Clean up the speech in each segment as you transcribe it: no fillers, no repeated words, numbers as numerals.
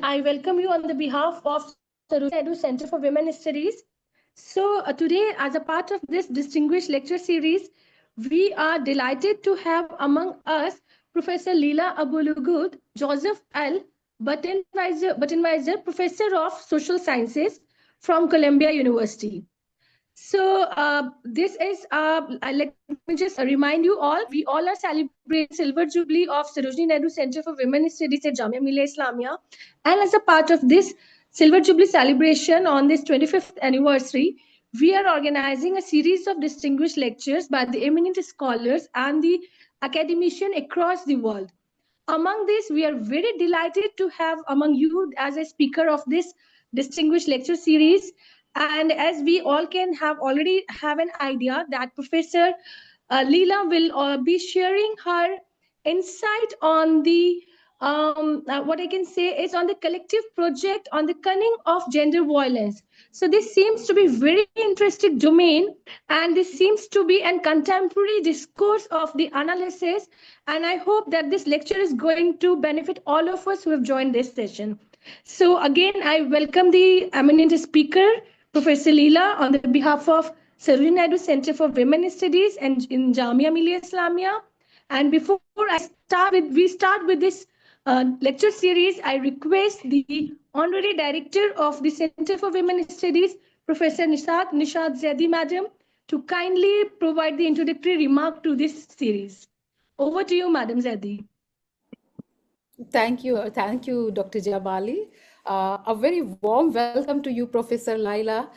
I welcome you on the behalf of Sarojini Naidu Center for Women Studies. So today, as a part of this distinguished lecture series, we are delighted to have among us Professor Lila Lughod, Joseph L. Buttenweiser, Professor of Social Sciences from Columbia University. So this is, let me just remind you all, we all are celebrating Silver Jubilee of Sarojini Naidu Center for Women Studies at Jamia Millia Islamia. And as a part of this Silver Jubilee celebration on this 25th anniversary, we are organizing a series of distinguished lectures by the eminent scholars and the academicians across the world. Among this, we are very delighted to have among you as a speaker of this distinguished lecture series. And as we all can have already have an idea that Professor Leela will be sharing her insight on the what I can say is on the collective project on the cunning of gender violence. So this seems to be very interesting domain, and this seems to be an contemporary discourse of the analysis. And I hope that this lecture is going to benefit all of us who have joined this session. So again, I welcome the eminent speaker, Professor Leela, on the behalf of Sarojini Naidu Center for Women Studies and in Jamia Millia Islamia. And before we start with this lecture series, I request the Honorary Director of the Center for Women Studies, Professor Nishad Zaidi, Madam, to kindly provide the introductory remark to this series. Over to you, Madam Zaidi. Thank you, Dr. Jabali. A very warm welcome to you, Professor Lila.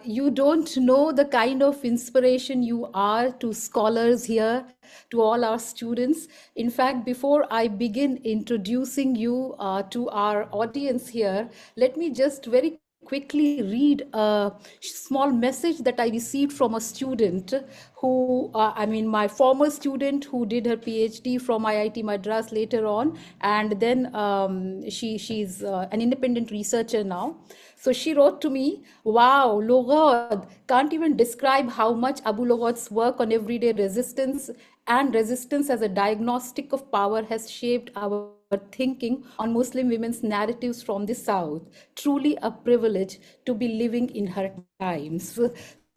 You don't know the kind of inspiration you are to scholars here, to all our students. In fact, before I begin introducing you to our audience here, let me just very quickly read a small message that I received from a student who, my former student who did her PhD from IIT Madras later on, and then she's an independent researcher now. So she wrote to me, "Wow, Lughod, can't even describe how much Abu Lughod's work on everyday resistance as a diagnostic of power has shaped our thinking on Muslim women's narratives from the South. Truly a privilege to be living in her times."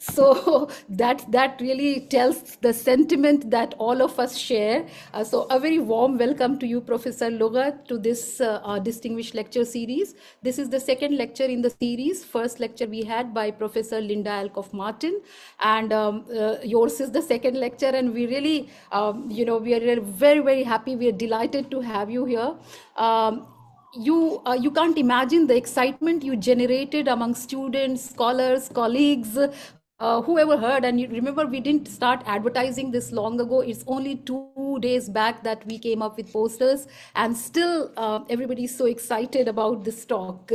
So that really tells the sentiment that all of us share. So a very warm welcome to you, Professor Lughod, to this distinguished lecture series. This is the second lecture in the series. First lecture we had by Professor Linda Alcoff Martin, and yours is the second lecture. And we really, we are very, very happy. We are delighted to have you here. You can't imagine the excitement you generated among students, scholars, colleagues, whoever heard. And you remember, we didn't start advertising this long ago. It's only 2 days back that we came up with posters, and still everybody's so excited about this talk.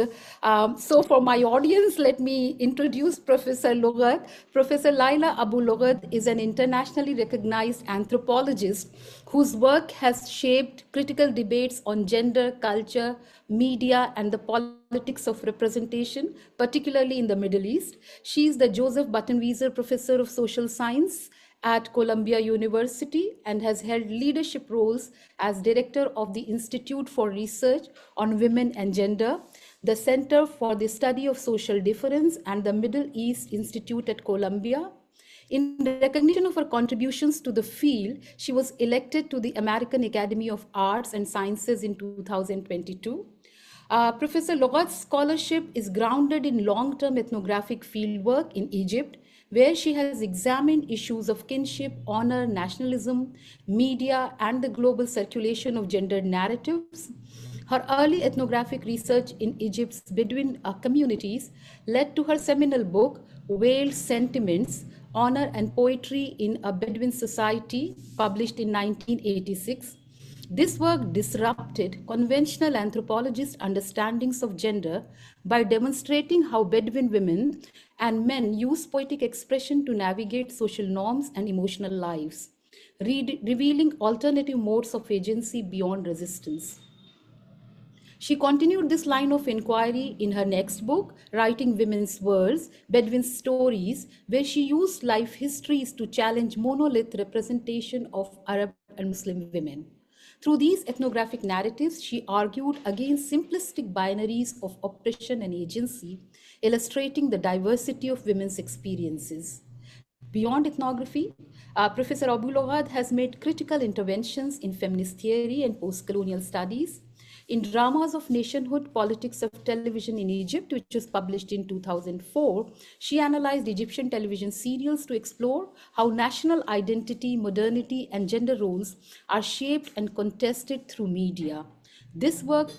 So for my audience, let me introduce Professor Lughod. Professor Lila Abu Lughod is an internationally recognized anthropologist whose work has shaped critical debates on gender, culture, media, and the politics of representation, particularly in the Middle East. She is the Joseph Buttenweiser Professor of Social Science at Columbia University and has held leadership roles as director of the Institute for Research on Women and Gender, the Center for the Study of Social Difference, and the Middle East Institute at Columbia. In recognition of her contributions to the field, she was elected to the American Academy of Arts and Sciences in 2022. Professor Lughod's scholarship is grounded in long-term ethnographic fieldwork in Egypt, where she has examined issues of kinship, honor, nationalism, media, and the global circulation of gendered narratives. Her early ethnographic research in Egypt's Bedouin communities led to her seminal book, Veiled Sentiments, Honor and Poetry in a Bedouin Society, published in 1986. This work disrupted conventional anthropologist understandings of gender by demonstrating how Bedouin women and men use poetic expression to navigate social norms and emotional lives, revealing alternative modes of agency beyond resistance. She continued this line of inquiry in her next book, Writing Women's Worlds, Bedouin Stories, where she used life histories to challenge monolith representation of Arab and Muslim women. Through these ethnographic narratives, she argued against simplistic binaries of oppression and agency, illustrating the diversity of women's experiences. Beyond ethnography, Professor Abu Lughod has made critical interventions in feminist theory and post-colonial studies. In Dramas of Nationhood, Politics of Television in Egypt, which was published in 2004, she analyzed Egyptian television serials to explore how national identity, modernity, and gender roles are shaped and contested through media. This work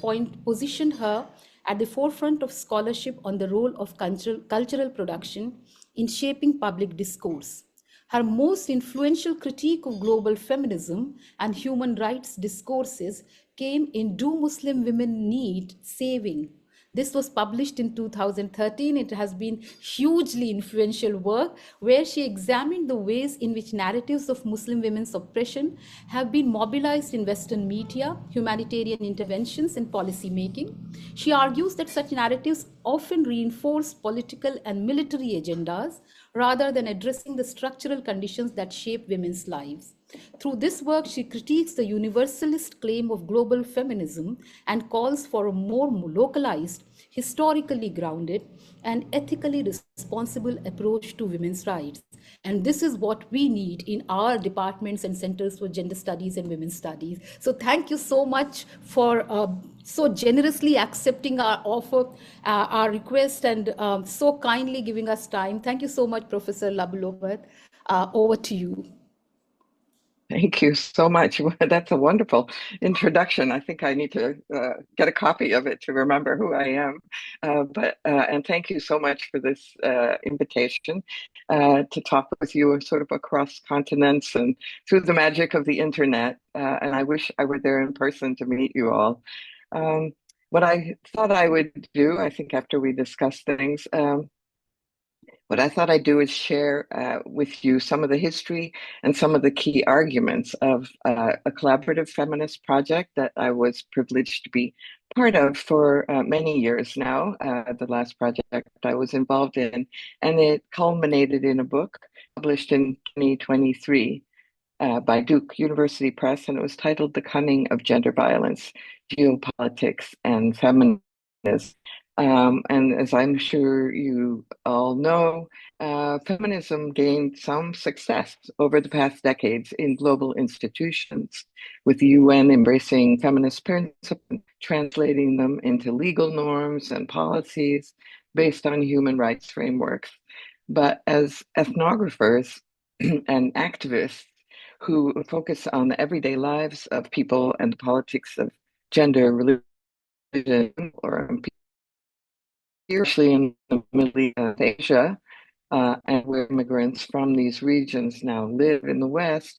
positioned her at the forefront of scholarship on the role of cultural production in shaping public discourse. Her most influential critique of global feminism and human rights discourses came in Do Muslim Women Need Saving? This was published in 2013. It has been hugely influential work where she examined the ways in which narratives of Muslim women's oppression have been mobilized in Western media, humanitarian interventions, and policy making. She argues that such narratives often reinforce political and military agendas rather than addressing the structural conditions that shape women's lives. Through this work, she critiques the universalist claim of global feminism and calls for a more localized, historically grounded, and ethically responsible approach to women's rights. And this is what we need in our departments and centers for gender studies and women's studies. So thank you so much for so generously accepting our offer, our request, and so kindly giving us time. Thank you so much, Professor Labulovat. Over to you. Thank you so much. That's a wonderful introduction. I think I need to get a copy of it to remember who I am. And thank you so much for this invitation to talk with you sort of across continents and through the magic of the internet. And I wish I were there in person to meet you all. What I thought I would do, I think after we discuss things, what I thought I'd do is share with you some of the history and some of the key arguments of a collaborative feminist project that I was privileged to be part of for many years now, the last project I was involved in, and it culminated in a book published in 2023 by Duke University Press, and it was titled The Cunning of Gender Violence, Geopolitics, and Feminism. And as I'm sure you all know, feminism gained some success over the past decades in global institutions, with the UN embracing feminist principles, translating them into legal norms and policies based on human rights frameworks. But as ethnographers and activists who focus on the everyday lives of people and the politics of gender, religion, or especially in the Middle East and Asia, and where immigrants from these regions now live in the West,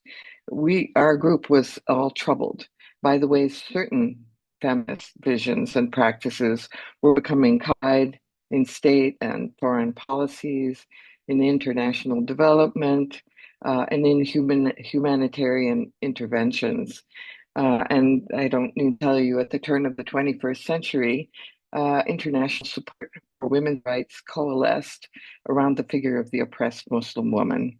our group was all troubled by the ways certain feminist visions and practices were becoming codified in state and foreign policies, in international development, and in humanitarian interventions. And I don't need to tell you, at the turn of the 21st century, international support for women's rights coalesced around the figure of the oppressed Muslim woman.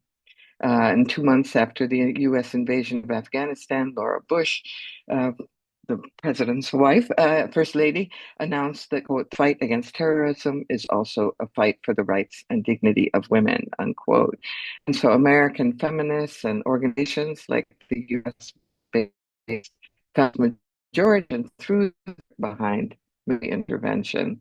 And 2 months after the US invasion of Afghanistan, Laura Bush, the president's wife, First Lady, announced that, quote, fight against terrorism is also a fight for the rights and dignity of women, unquote. And so American feminists and organizations like the US-based majority and through behind the intervention.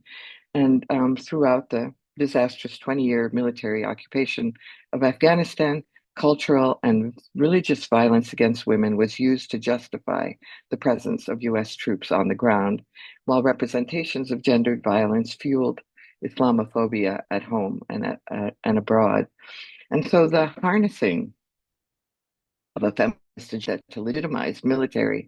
And throughout the disastrous 20-year military occupation of Afghanistan, cultural and religious violence against women was used to justify the presence of US troops on the ground, while representations of gendered violence fueled Islamophobia at home and abroad. And so the harnessing of a feminist agenda to legitimize military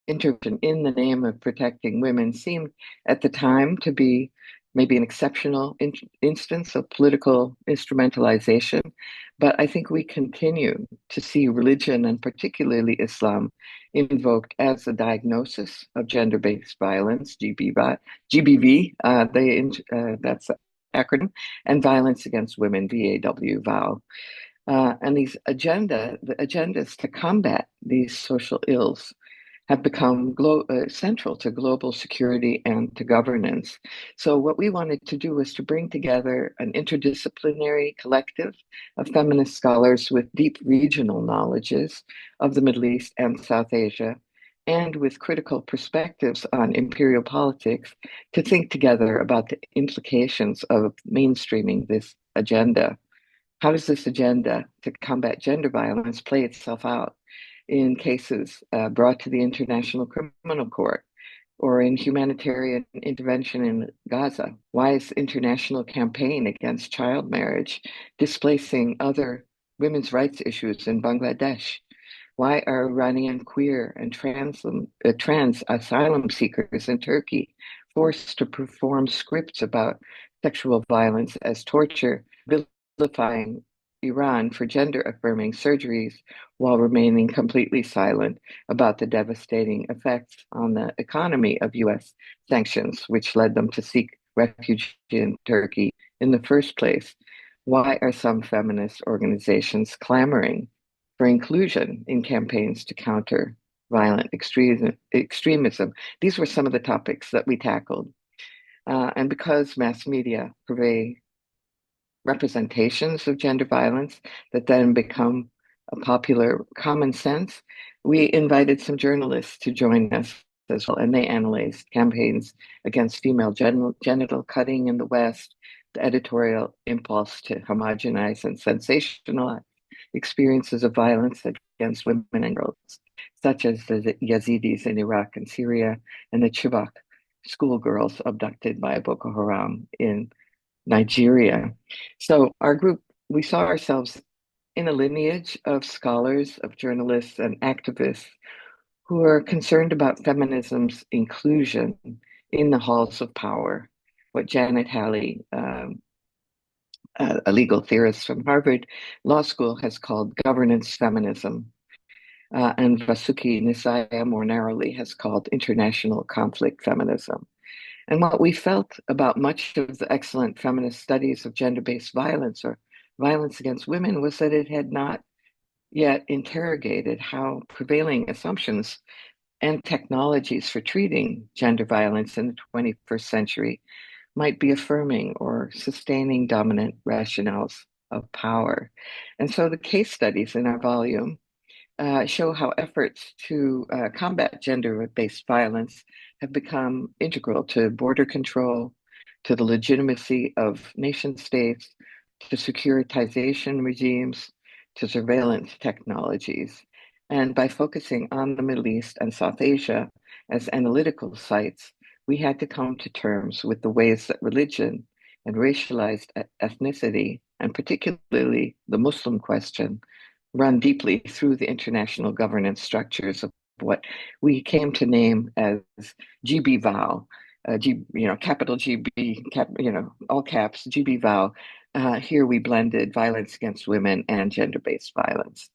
intervention in the name of protecting women seemed at the time to be maybe an exceptional instance of political instrumentalization. But I think we continue to see religion, and particularly Islam, invoked as a diagnosis of gender-based violence, GBV, that's the acronym, and violence against women, VAW. And the agendas to combat these social ills have become central to global security and to governance. So, what we wanted to do was to bring together an interdisciplinary collective of feminist scholars with deep regional knowledges of the Middle East and South Asia, and with critical perspectives on imperial politics, to think together about the implications of mainstreaming this agenda. How does this agenda to combat gender violence play itself out in cases brought to the International Criminal Court or in humanitarian intervention in Gaza? Why is the international campaign against child marriage displacing other women's rights issues in Bangladesh? Why are Iranian queer and trans asylum seekers in Turkey forced to perform scripts about sexual violence as torture, vilifying Iran for gender affirming surgeries while remaining completely silent about the devastating effects on the economy of US sanctions, which led them to seek refuge in Turkey in the first place? Why are some feminist organizations clamoring for inclusion in campaigns to counter violent extremism? These were some of the topics that we tackled. And because mass media purvey representations of gender violence that then become a popular common sense, we invited some journalists to join us as well, and they analyzed campaigns against female genital cutting in the West, the editorial impulse to homogenize and sensationalize experiences of violence against women and girls, such as the Yazidis in Iraq and Syria, and the Chibok schoolgirls abducted by Boko Haram in Nigeria. So our group, we saw ourselves in a lineage of scholars, of journalists, and activists who are concerned about feminism's inclusion in the halls of power. What Janet Halley, a legal theorist from Harvard Law School, has called governance feminism. And Vasuki Nisaya more narrowly has called international conflict feminism. And what we felt about much of the excellent feminist studies of gender-based violence or violence against women was that it had not yet interrogated how prevailing assumptions and technologies for treating gender violence in the 21st century might be affirming or sustaining dominant rationales of power. And so the case studies in our volume show how efforts to combat gender-based violence have become integral to border control, to the legitimacy of nation states, to securitization regimes, to surveillance technologies. And by focusing on the Middle East and South Asia as analytical sites, we had to come to terms with the ways that religion and racialized ethnicity, and particularly the Muslim question, run deeply through the international governance structures of what we came to name as GB Vow, capital GB, all caps, GB Vow. Here we blended violence against women and gender-based violence.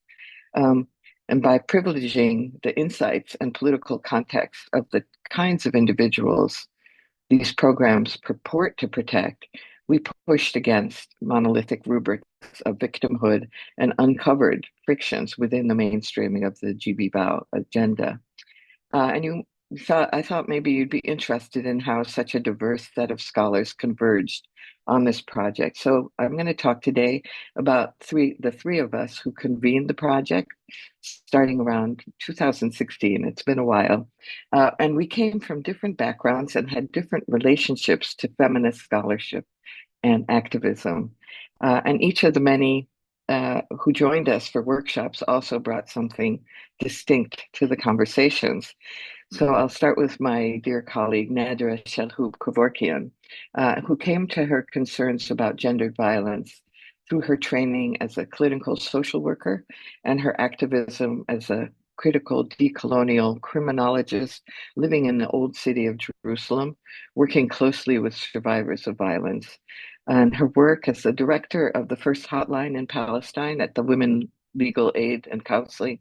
And by privileging the insights and political context of the kinds of individuals these programs purport to protect, we pushed against monolithic rubrics of victimhood and uncovered frictions within the mainstreaming of the GB Vow agenda. I thought maybe you'd be interested in how such a diverse set of scholars converged on this project. So I'm going to talk today about the three of us who convened the project starting around 2016. It's been a while. And we came from different backgrounds and had different relationships to feminist scholarship and activism. And each of the many who joined us for workshops also brought something distinct to the conversations. So I'll start with my dear colleague, Nadra Shelhoub-Kevorkian, who came to her concerns about gendered violence through her training as a clinical social worker and her activism as a critical decolonial criminologist living in the old city of Jerusalem, working closely with survivors of violence. And her work as the director of the first hotline in Palestine at the Women Legal Aid and Counseling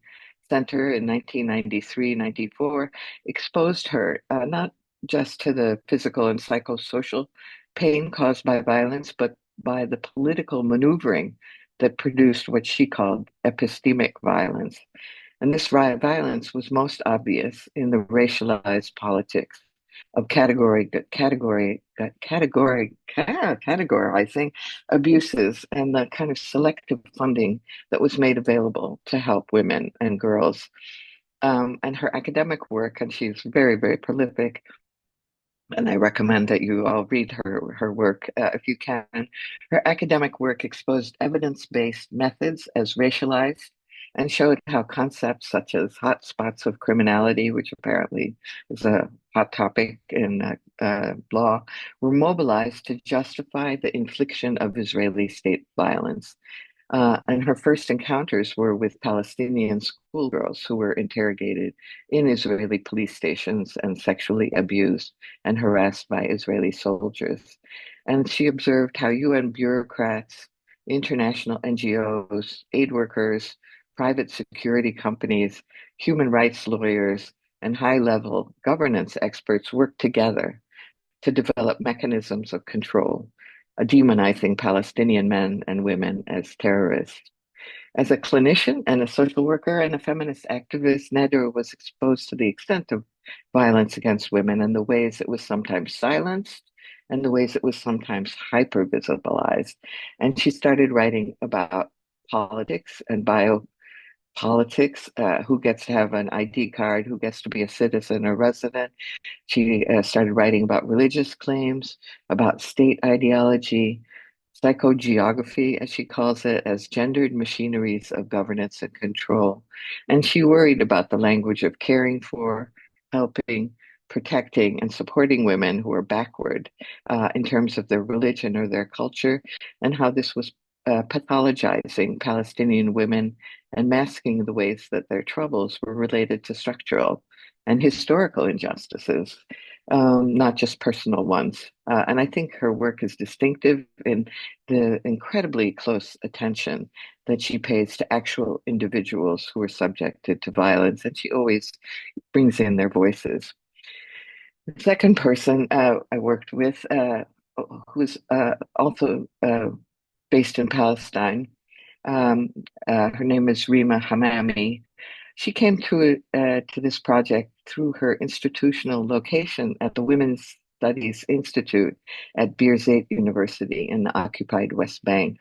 Center in 1993-94 exposed her not just to the physical and psychosocial pain caused by violence, but by the political maneuvering that produced what she called epistemic violence. And this violence was most obvious in the racialized politics of categorizing abuses and the kind of selective funding that was made available to help women and girls. And her academic work, and she's very, very prolific, and I recommend that you all read her work if you can. Her academic work exposed evidence-based methods as racialized and showed how concepts such as hotspots of criminality, which apparently is a hot topic in law, were mobilized to justify the infliction of Israeli state violence. And her first encounters were with Palestinian schoolgirls who were interrogated in Israeli police stations and sexually abused and harassed by Israeli soldiers. And she observed how UN bureaucrats, international NGOs, aid workers, private security companies, human rights lawyers, and high-level governance experts worked together to develop mechanisms of control, demonizing Palestinian men and women as terrorists. As a clinician and a social worker and a feminist activist, Nader was exposed to the extent of violence against women and the ways it was sometimes silenced and the ways it was sometimes hyper-visibilized. And she started writing about politics and biopolitics, who gets to have an ID card, who gets to be a citizen or resident. She started writing about religious claims, about state ideology, psychogeography, as she calls it, as gendered machineries of governance and control. And she worried about the language of caring for, helping, protecting, and supporting women who are backward in terms of their religion or their culture, and how this was pathologizing Palestinian women and masking the ways that their troubles were related to structural and historical injustices, not just personal ones. And I think her work is distinctive in the incredibly close attention that she pays to actual individuals who are subjected to violence, and she always brings in their voices. The second person I worked with, who's also based in Palestine, her name is Rima Hamami. She came to this project through her institutional location at the Women's Studies Institute at Birzeit University in the occupied West Bank.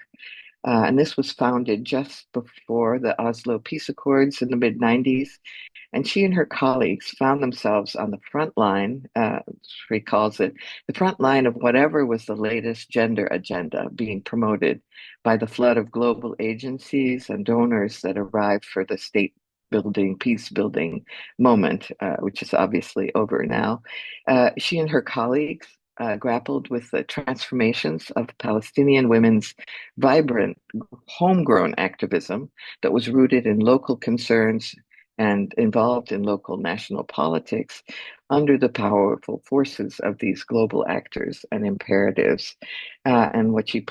And this was founded just before the Oslo Peace Accords in the mid 90s. And she and her colleagues found themselves on the front line, she calls it, the front line of whatever was the latest gender agenda being promoted by the flood of global agencies and donors that arrived for the state building, peace building moment, which is obviously over now. She and her colleagues grappled with the transformations of Palestinian women's vibrant, homegrown activism that was rooted in local concerns and involved in local national politics under the powerful forces of these global actors and imperatives. And what she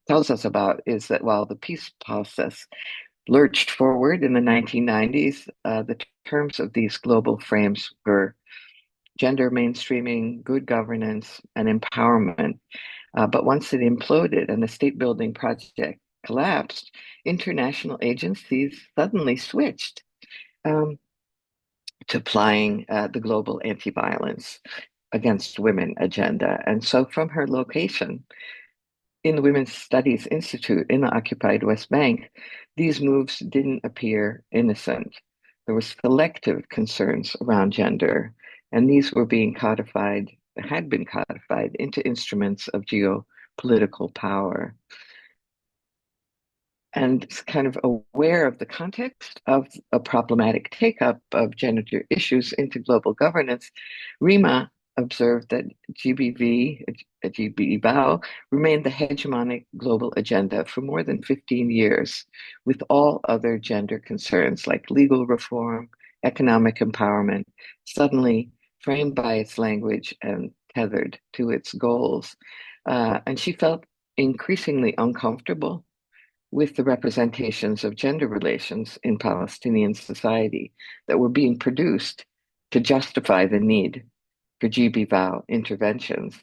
tells us about is that while the peace process lurched forward in the 1990s, the terms of these global frames were gender mainstreaming, good governance, and empowerment. But once it imploded and the state building project collapsed, international agencies suddenly switched to applying the global anti-violence against women agenda. And so from her location in the Women's Studies Institute in the occupied West Bank, these moves didn't appear innocent. There were selective concerns around gender, and these were being codified, had been codified into instruments of geopolitical power. And kind of aware of the context of a problematic take-up of gender issues into global governance, Rima observed that GBV remained the hegemonic global agenda for more than 15 years, with all other gender concerns like legal reform, economic empowerment, suddenly framed by its language and tethered to its goals. And she felt increasingly uncomfortable with the representations of gender relations in Palestinian society that were being produced to justify the need for GBV interventions.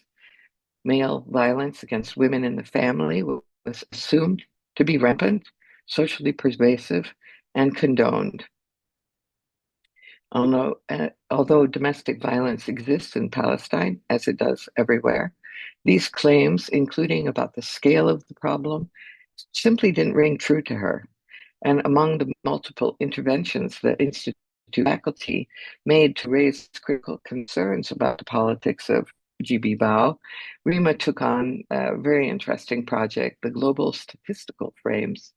Male violence against women in the family was assumed to be rampant, socially pervasive, and condoned. Although domestic violence exists in Palestine, as it does everywhere, these claims, including about the scale of the problem, simply didn't ring true to her. And among the multiple interventions the Institute faculty made to raise critical concerns about the politics of GB Bao, Rima took on a very interesting project, the Global Statistical Frames,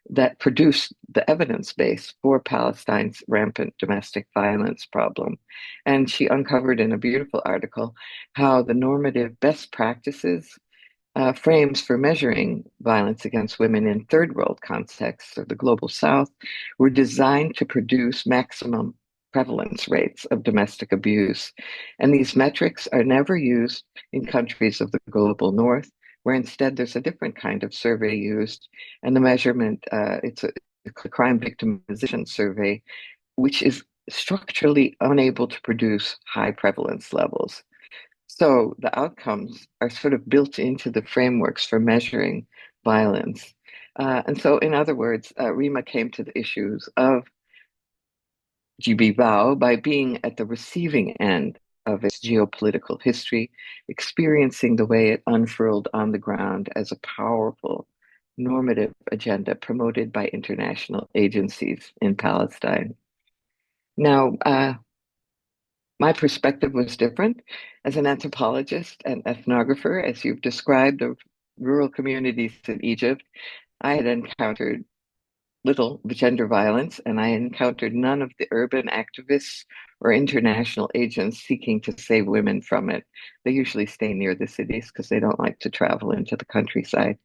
that produced the evidence base for Palestine's rampant domestic violence problem. And she uncovered in a beautiful article how the normative best practices frames for measuring violence against women in third world contexts of the global south were designed to produce maximum prevalence rates of domestic abuse. And these metrics are never used in countries of the global north, where instead there's a different kind of survey used. And the measurement, it's a crime victimization survey, which is structurally unable to produce high prevalence levels. So the outcomes are sort of built into the frameworks for measuring violence. And so, in other words, Rima came to the issues of GB Bao by being at the receiving end of its geopolitical history, experiencing the way it unfurled on the ground as a powerful normative agenda promoted by international agencies in Palestine. Now, my perspective was different as an anthropologist and ethnographer, as you've described, of rural communities in Egypt. I had encountered little gender violence, and I encountered none of the urban activists or international agents seeking to save women from it. They usually stay near the cities because they don't like to travel into the countryside.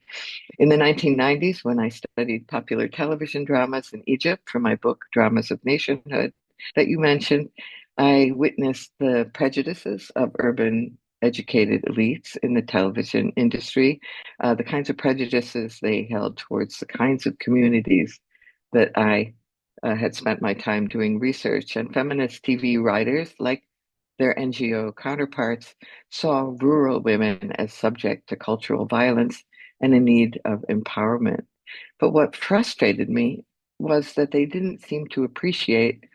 In the 1990s, when I studied popular television dramas in Egypt for my book, Dramas of Nationhood, that you mentioned, I witnessed the prejudices of urban educated elites in the television industry, the kinds of prejudices they held towards the kinds of communities that I had spent my time doing research. And feminist TV writers, like their NGO counterparts, saw rural women as subject to cultural violence and in need of empowerment. But what frustrated me was that they didn't seem to appreciate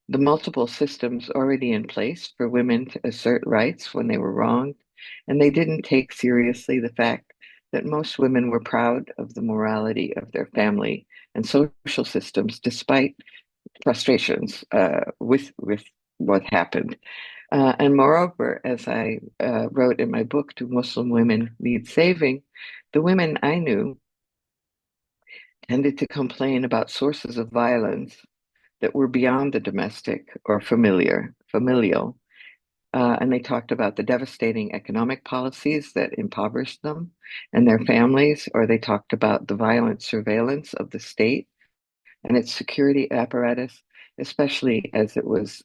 the multiple systems already in place for women to assert rights when they were wronged, and they didn't take seriously the fact that most women were proud of the morality of their family and social systems, despite frustrations with what happened. And moreover, as I wrote in my book, Do Muslim Women Need Saving? The women I knew tended to complain about sources of violence that were beyond the domestic or familial. And they talked about the devastating economic policies that impoverished them and their families, or they talked about the violent surveillance of the state and its security apparatus, especially as it was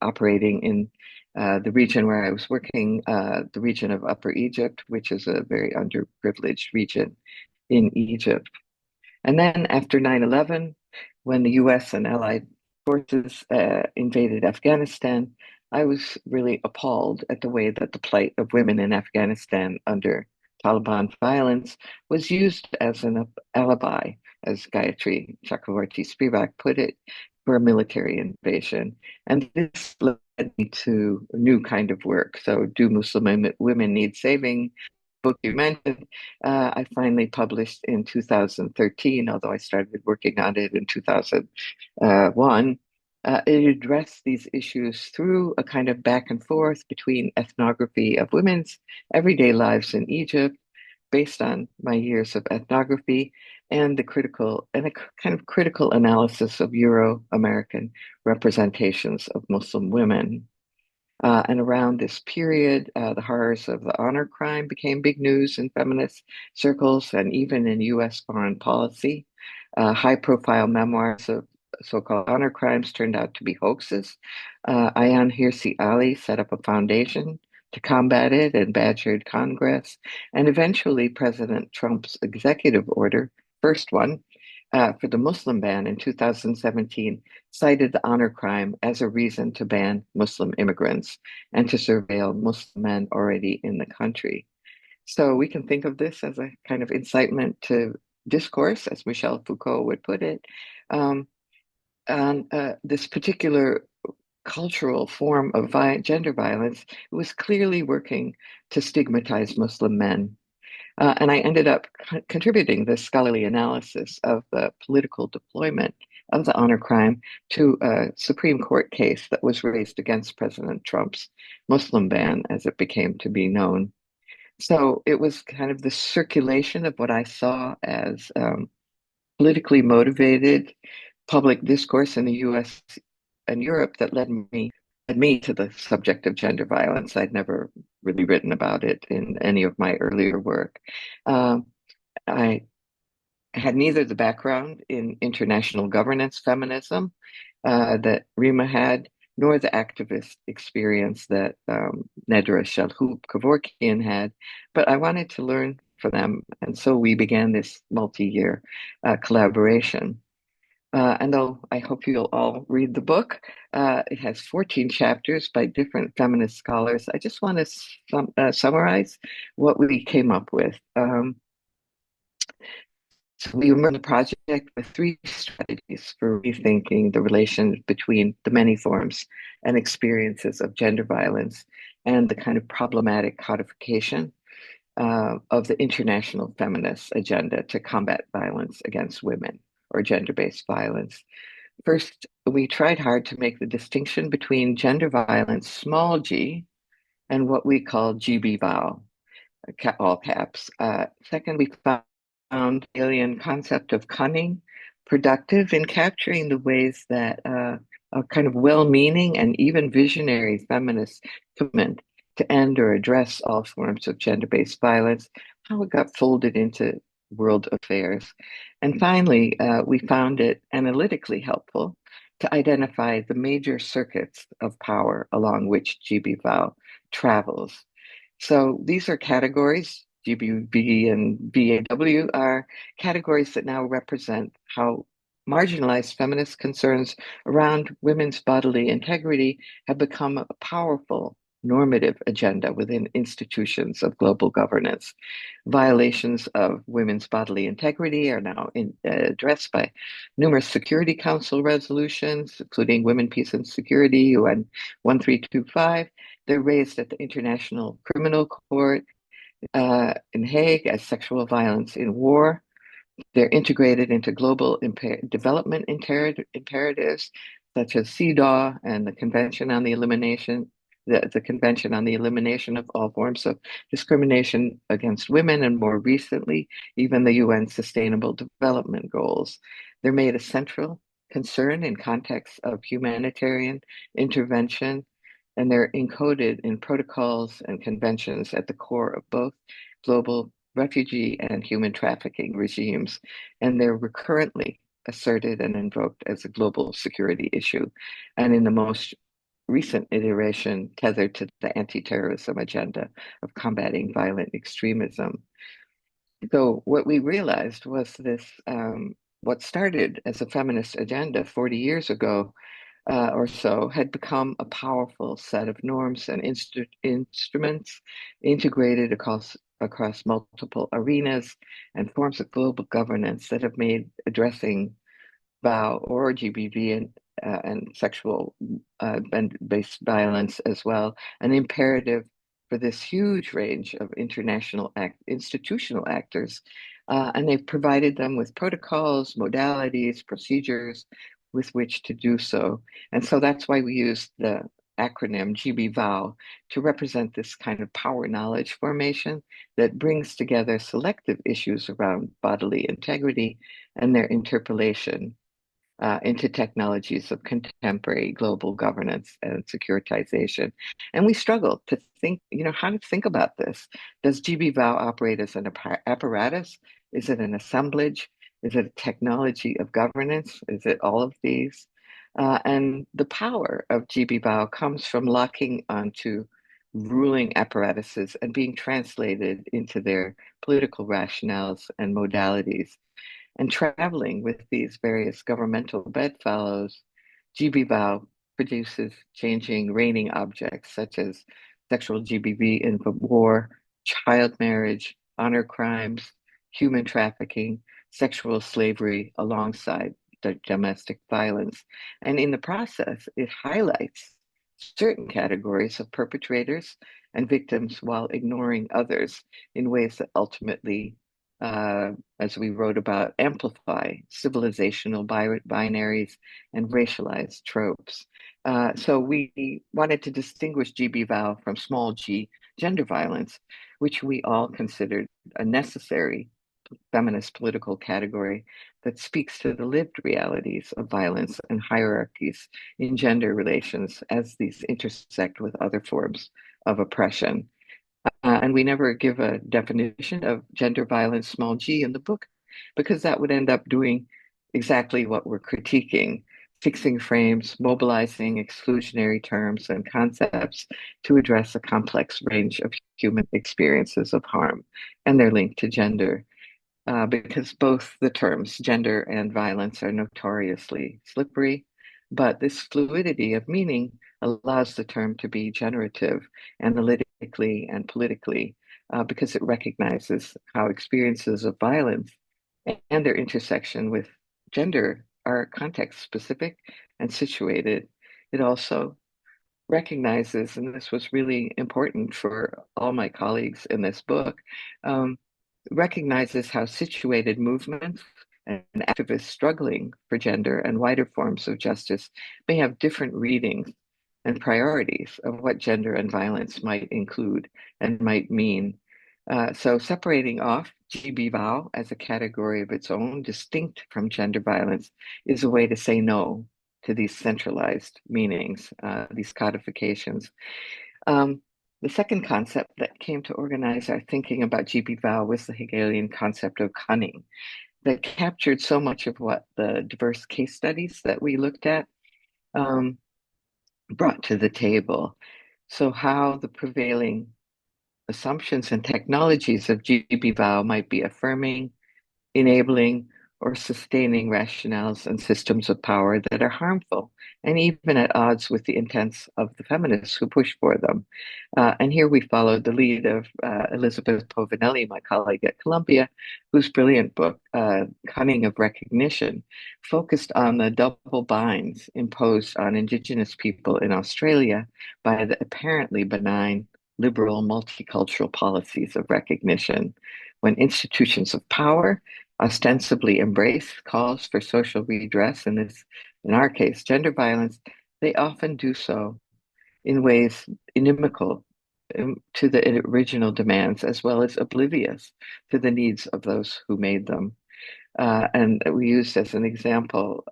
operating in the region where I was working, the region of Upper Egypt, which is a very underprivileged region in Egypt. And then after 9/11, when the US and allied forces invaded Afghanistan, I was really appalled at the way that the plight of women in Afghanistan under Taliban violence was used as an alibi, as Gayatri Chakravarti Spivak put it, for a military invasion. And this led me to a new kind of work. So, Do Muslim Women Need Saving? Book you mentioned, I finally published in 2013, although I started working on it in 2001. It addressed these issues through a kind of back and forth between ethnography of women's everyday lives in Egypt, based on my years of ethnography, and a kind of critical analysis of Euro-American representations of Muslim women. And around this period, the horrors of the honor crime became big news in feminist circles and even in US foreign policy. High profile memoirs of so called honor crimes turned out to be hoaxes. Ayaan Hirsi Ali set up a foundation to combat it and badgered Congress. And eventually, President Trump's executive order, first one, for the Muslim ban in 2017 cited the honor crime as a reason to ban Muslim immigrants and to surveil Muslim men already in the country. So we can think of this as a kind of incitement to discourse, as Michel Foucault would put it. on this particular cultural form of gender violence, it was clearly working to stigmatize Muslim men. And I ended up contributing this scholarly analysis of the political deployment of the honor crime to a Supreme Court case that was raised against President Trump's Muslim ban, as it became to be known. So it was kind of the circulation of what I saw as politically motivated public discourse in the US and Europe that led me to the subject of gender violence. I'd never really written about it in any of my earlier work. Um, I had neither the background in international governance feminism that Rima had, nor the activist experience that Nedra Shalhoub-Kevorkian had, but I wanted to learn from them, and so we began this multi-year collaboration. And though I hope you'll all read the book, it has 14 chapters by different feminist scholars. I just want to summarize what we came up with. So we run the project with three strategies for rethinking the relation between the many forms and experiences of gender violence and the kind of problematic codification of the international feminist agenda to combat violence against women or gender-based violence. First, we tried hard to make the distinction between gender violence, small g, and what we call GB vow, all caps. Second, we found the alien concept of cunning productive in capturing the ways that a kind of well-meaning and even visionary feminist movement to end or address all forms of gender-based violence, how it got folded into world affairs. And finally, we found it analytically helpful to identify the major circuits of power along which GBVOW travels. So these are categories. GBV and VAW are categories that now represent how marginalized feminist concerns around women's bodily integrity have become a powerful normative agenda within institutions of global governance. Violations of women's bodily integrity are now addressed by numerous Security Council resolutions, including Women, Peace, and Security, UN 1325. They're raised at the International Criminal Court in Hague as sexual violence in war. They're integrated into global development imperatives such as CEDAW and the Convention on the Convention on the Elimination of All Forms of Discrimination Against Women, and more recently, even the UN Sustainable Development Goals. They're made a central concern in context of humanitarian intervention, and they're encoded in protocols and conventions at the core of both global refugee and human trafficking regimes, and they're recurrently asserted and invoked as a global security issue, and in the most recent iteration, tethered to the anti-terrorism agenda of combating violent extremism. So what we realized was this, what started as a feminist agenda 40 years ago or so had become a powerful set of norms and instruments integrated across multiple arenas and forms of global governance that have made addressing vow or GBV and sexual based violence as well an imperative for this huge range of institutional actors. And they've provided them with protocols, modalities, procedures with which to do so. And so that's why we use the acronym GBVOW to represent this kind of power knowledge formation that brings together selective issues around bodily integrity and their interpolation into technologies of contemporary global governance and securitization. And we struggle to think, how to think about this. Does GBVOW operate as an apparatus? Is it an assemblage? Is it a technology of governance? Is it all of these? And the power of GBVOW comes from locking onto ruling apparatuses and being translated into their political rationales and modalities. And traveling with these various governmental bedfellows, GBVOW produces changing reigning objects such as sexual GBV in war, child marriage, honor crimes, human trafficking, sexual slavery, alongside domestic violence. And in the process, it highlights certain categories of perpetrators and victims while ignoring others in ways that ultimately, as we wrote about, amplify civilizational binaries and racialized tropes. So we wanted to distinguish GB Val from small g gender violence, which we all considered a necessary feminist political category that speaks to the lived realities of violence and hierarchies in gender relations as these intersect with other forms of oppression. And we never give a definition of gender violence, small g, in the book, because that would end up doing exactly what we're critiquing, fixing frames, mobilizing exclusionary terms and concepts to address a complex range of human experiences of harm and their link to gender. Because both the terms gender and violence are notoriously slippery, but this fluidity of meaning allows the term to be generative analytically and politically, because it recognizes how experiences of violence and their intersection with gender are context specific and situated. It also recognizes, and this was really important for all my colleagues in this book, um, recognizes how situated movements and activists struggling for gender and wider forms of justice may have different readings and priorities of what gender and violence might include and might mean. So separating off GB Vow as a category of its own, distinct from gender violence, is a way to say no to these centralized meanings, these codifications. Um, the second concept that came to organize our thinking about GB Val was the Hegelian concept of cunning that captured so much of what the diverse case studies that we looked at um, brought to the table. So, how the prevailing assumptions and technologies of GB Val might be affirming, enabling, or sustaining rationales and systems of power that are harmful and even at odds with the intents of the feminists who push for them. And here we followed the lead of Elizabeth Povinelli, my colleague at Columbia, whose brilliant book, Cunning of Recognition, focused on the double binds imposed on Indigenous people in Australia by the apparently benign liberal multicultural policies of recognition, when institutions of power ostensibly embrace calls for social redress, and this, in our case, gender violence, they often do so in ways inimical to the original demands, as well as oblivious to the needs of those who made them. And we used as an example,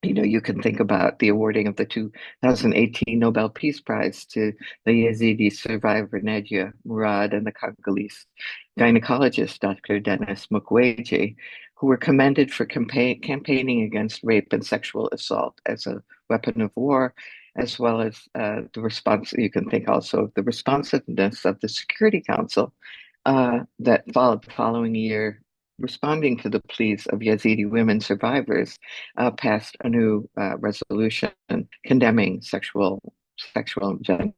you can think about the awarding of the 2018 Nobel Peace Prize to the Yazidi survivor Nadia Murad and the Congolese gynecologist Dr. Dennis Mukwege, who were commended for campaigning against rape and sexual assault as a weapon of war, as well as the response. You can think also of the responsiveness of the Security Council that followed the following year, responding to the pleas of Yazidi women survivors, passed a new resolution condemning sexual gender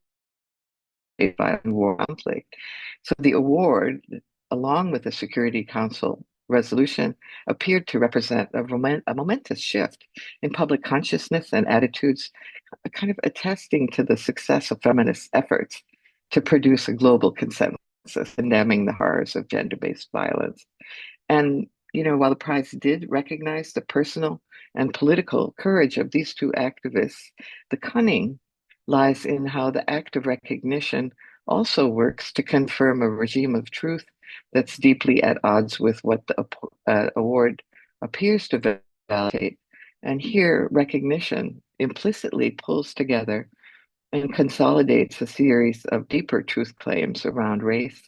violence war conflict. So the award, along with the Security Council resolution, appeared to represent a momentous shift in public consciousness and attitudes, kind of attesting to the success of feminist efforts to produce a global consensus condemning the horrors of gender-based violence. And, while the prize did recognize the personal and political courage of these two activists, the cunning lies in how the act of recognition also works to confirm a regime of truth that's deeply at odds with what the award appears to validate. And here, recognition implicitly pulls together and consolidates a series of deeper truth claims around race,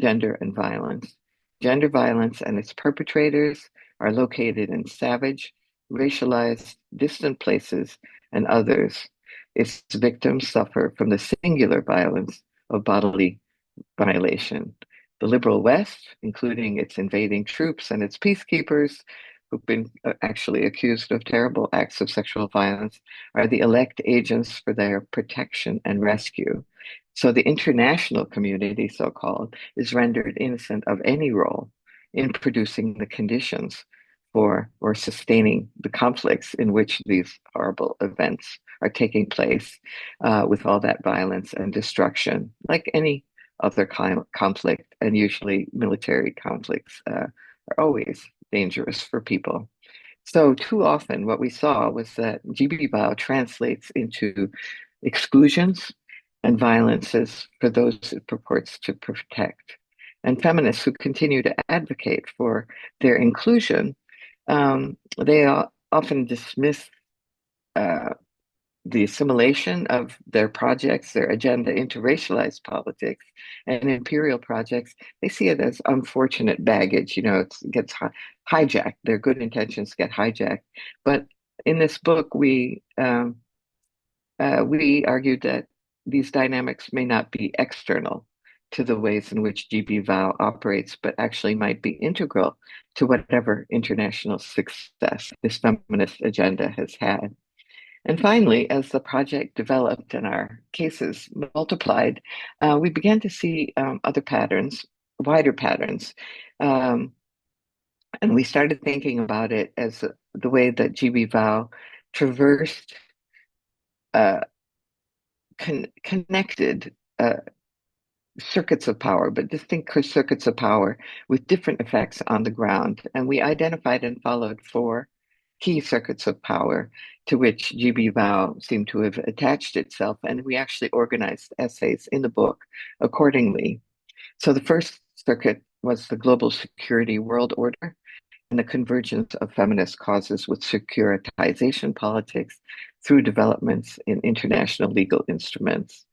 gender, and violence. Gender violence and its perpetrators are located in savage, racialized, distant places, and others. Its victims suffer from the singular violence of bodily violation. The liberal West, including its invading troops and its peacekeepers, who've been actually accused of terrible acts of sexual violence, are the elect agents for their protection and rescue. So the international community, so called, is rendered innocent of any role in producing the conditions for or sustaining the conflicts in which these horrible events are taking place, with all that violence and destruction, like any other conflict, and usually military conflicts are always dangerous for people. So too often what we saw was that GBVOW translates into exclusions and violences for those it purports to protect. And feminists who continue to advocate for their inclusion, they often dismiss uh, the assimilation of their projects, their agenda into racialized politics and imperial projects. They see it as unfortunate baggage. It gets hijacked. Their good intentions get hijacked. But in this book, we argued that these dynamics may not be external to the ways in which GB operates, but actually might be integral to whatever international success this feminist agenda has had. And finally, as the project developed and our cases multiplied, we began to see other patterns, wider patterns. Um, and we started thinking about it as the way that GB traversed, uh, connected circuits of power, but distinct circuits of power with different effects on the ground. And we identified and followed four key circuits of power to which GB seemed to have attached itself. And we actually organized essays in the book accordingly. So the first circuit was the global security world order and the convergence of feminist causes with securitization politics through developments in international legal instruments.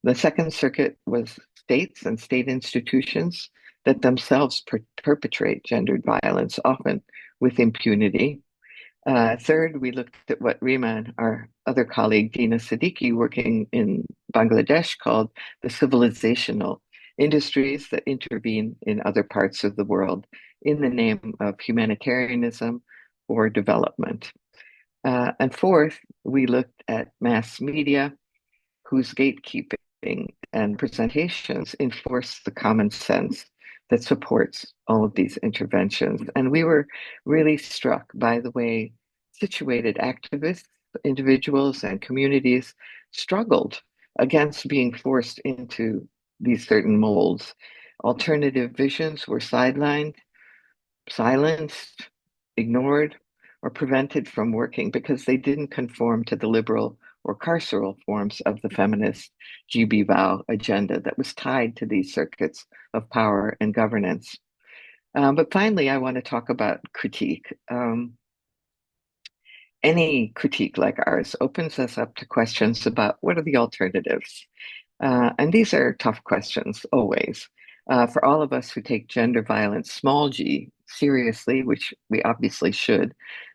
The Second Circuit was states and state institutions that themselves perpetrate gendered violence, often with impunity. Third, we looked at what Rima and our other colleague, Dina Siddiqui, working in Bangladesh, called the civilizational industries that intervene in other parts of the world in the name of humanitarianism or development. And fourth, we looked at mass media, whose gatekeeping and presentations enforce the common sense that supports all of these interventions. And we were really struck by the way situated activists, individuals, and communities struggled against being forced into these certain molds. Alternative visions were sidelined, silenced, ignored, or prevented from working because they didn't conform to the liberal or carceral forms of the feminist GB agenda that was tied to these circuits of power and governance. But finally, I want to talk about critique. Any critique like ours opens us up to questions about what are the alternatives? And these are tough questions, always. For all of us who take gender violence, small g, seriously, which we obviously should,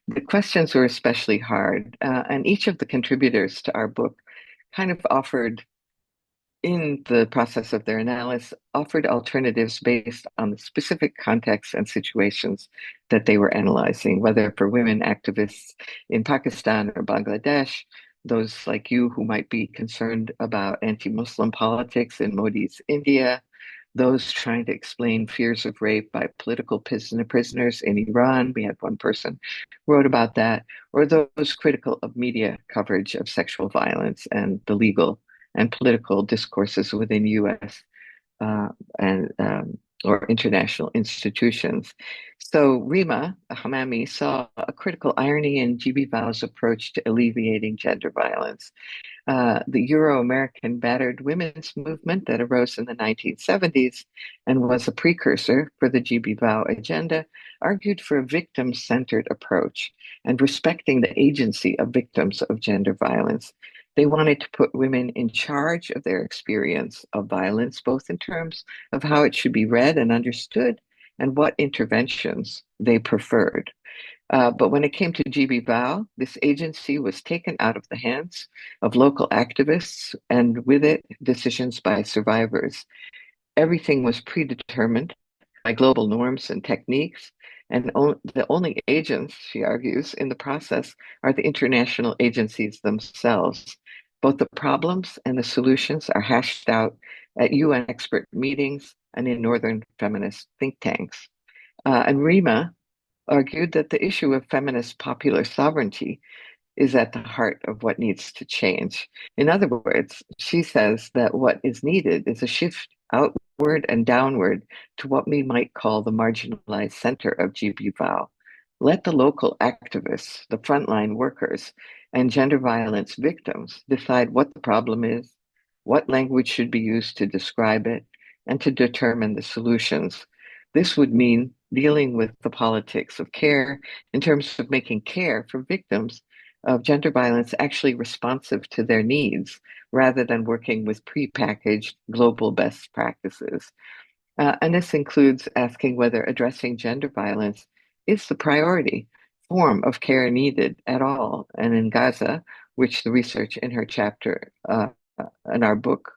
the questions were especially hard. And each of the contributors to our book kind of offered, in the process of their analysis, offered alternatives based on the specific contexts and situations that they were analyzing, whether for women activists in Pakistan or Bangladesh, those like you who might be concerned about anti-Muslim politics in Modi's India, those trying to explain fears of rape by political prisoners in Iran. We had one person wrote about that, or those critical of media coverage of sexual violence and the legal and political discourses within U.S. And or international institutions. So Rima Hamami saw a critical irony in GB Vao's approach to alleviating gender violence. The Euro-American battered women's movement that arose in the 1970s and was a precursor for the GB Vow agenda argued for a victim-centered approach and respecting the agency of victims of gender violence. They wanted to put women in charge of their experience of violence, both in terms of how it should be read and understood and what interventions they preferred. But when it came to GB Vow, this agency was taken out of the hands of local activists, and with it, decisions by survivors. Everything was predetermined by global norms and techniques, and the only agents, she argues, in the process are the international agencies themselves. Both the problems and the solutions are hashed out at UN expert meetings and in Northern feminist think tanks. And Rima argued that the issue of feminist popular sovereignty is at the heart of what needs to change. In other words, she says that what is needed is a shift outward and downward to what we might call the marginalized center of GB Vow. Let the local activists, the frontline workers, and gender violence victims decide what the problem is, what language should be used to describe it, and to determine the solutions. This would mean dealing with the politics of care in terms of making care for victims of gender violence actually responsive to their needs rather than working with prepackaged global best practices. And this includes asking whether addressing gender violence is the priority form of care needed at all. And in Gaza, which the research in her chapter in our book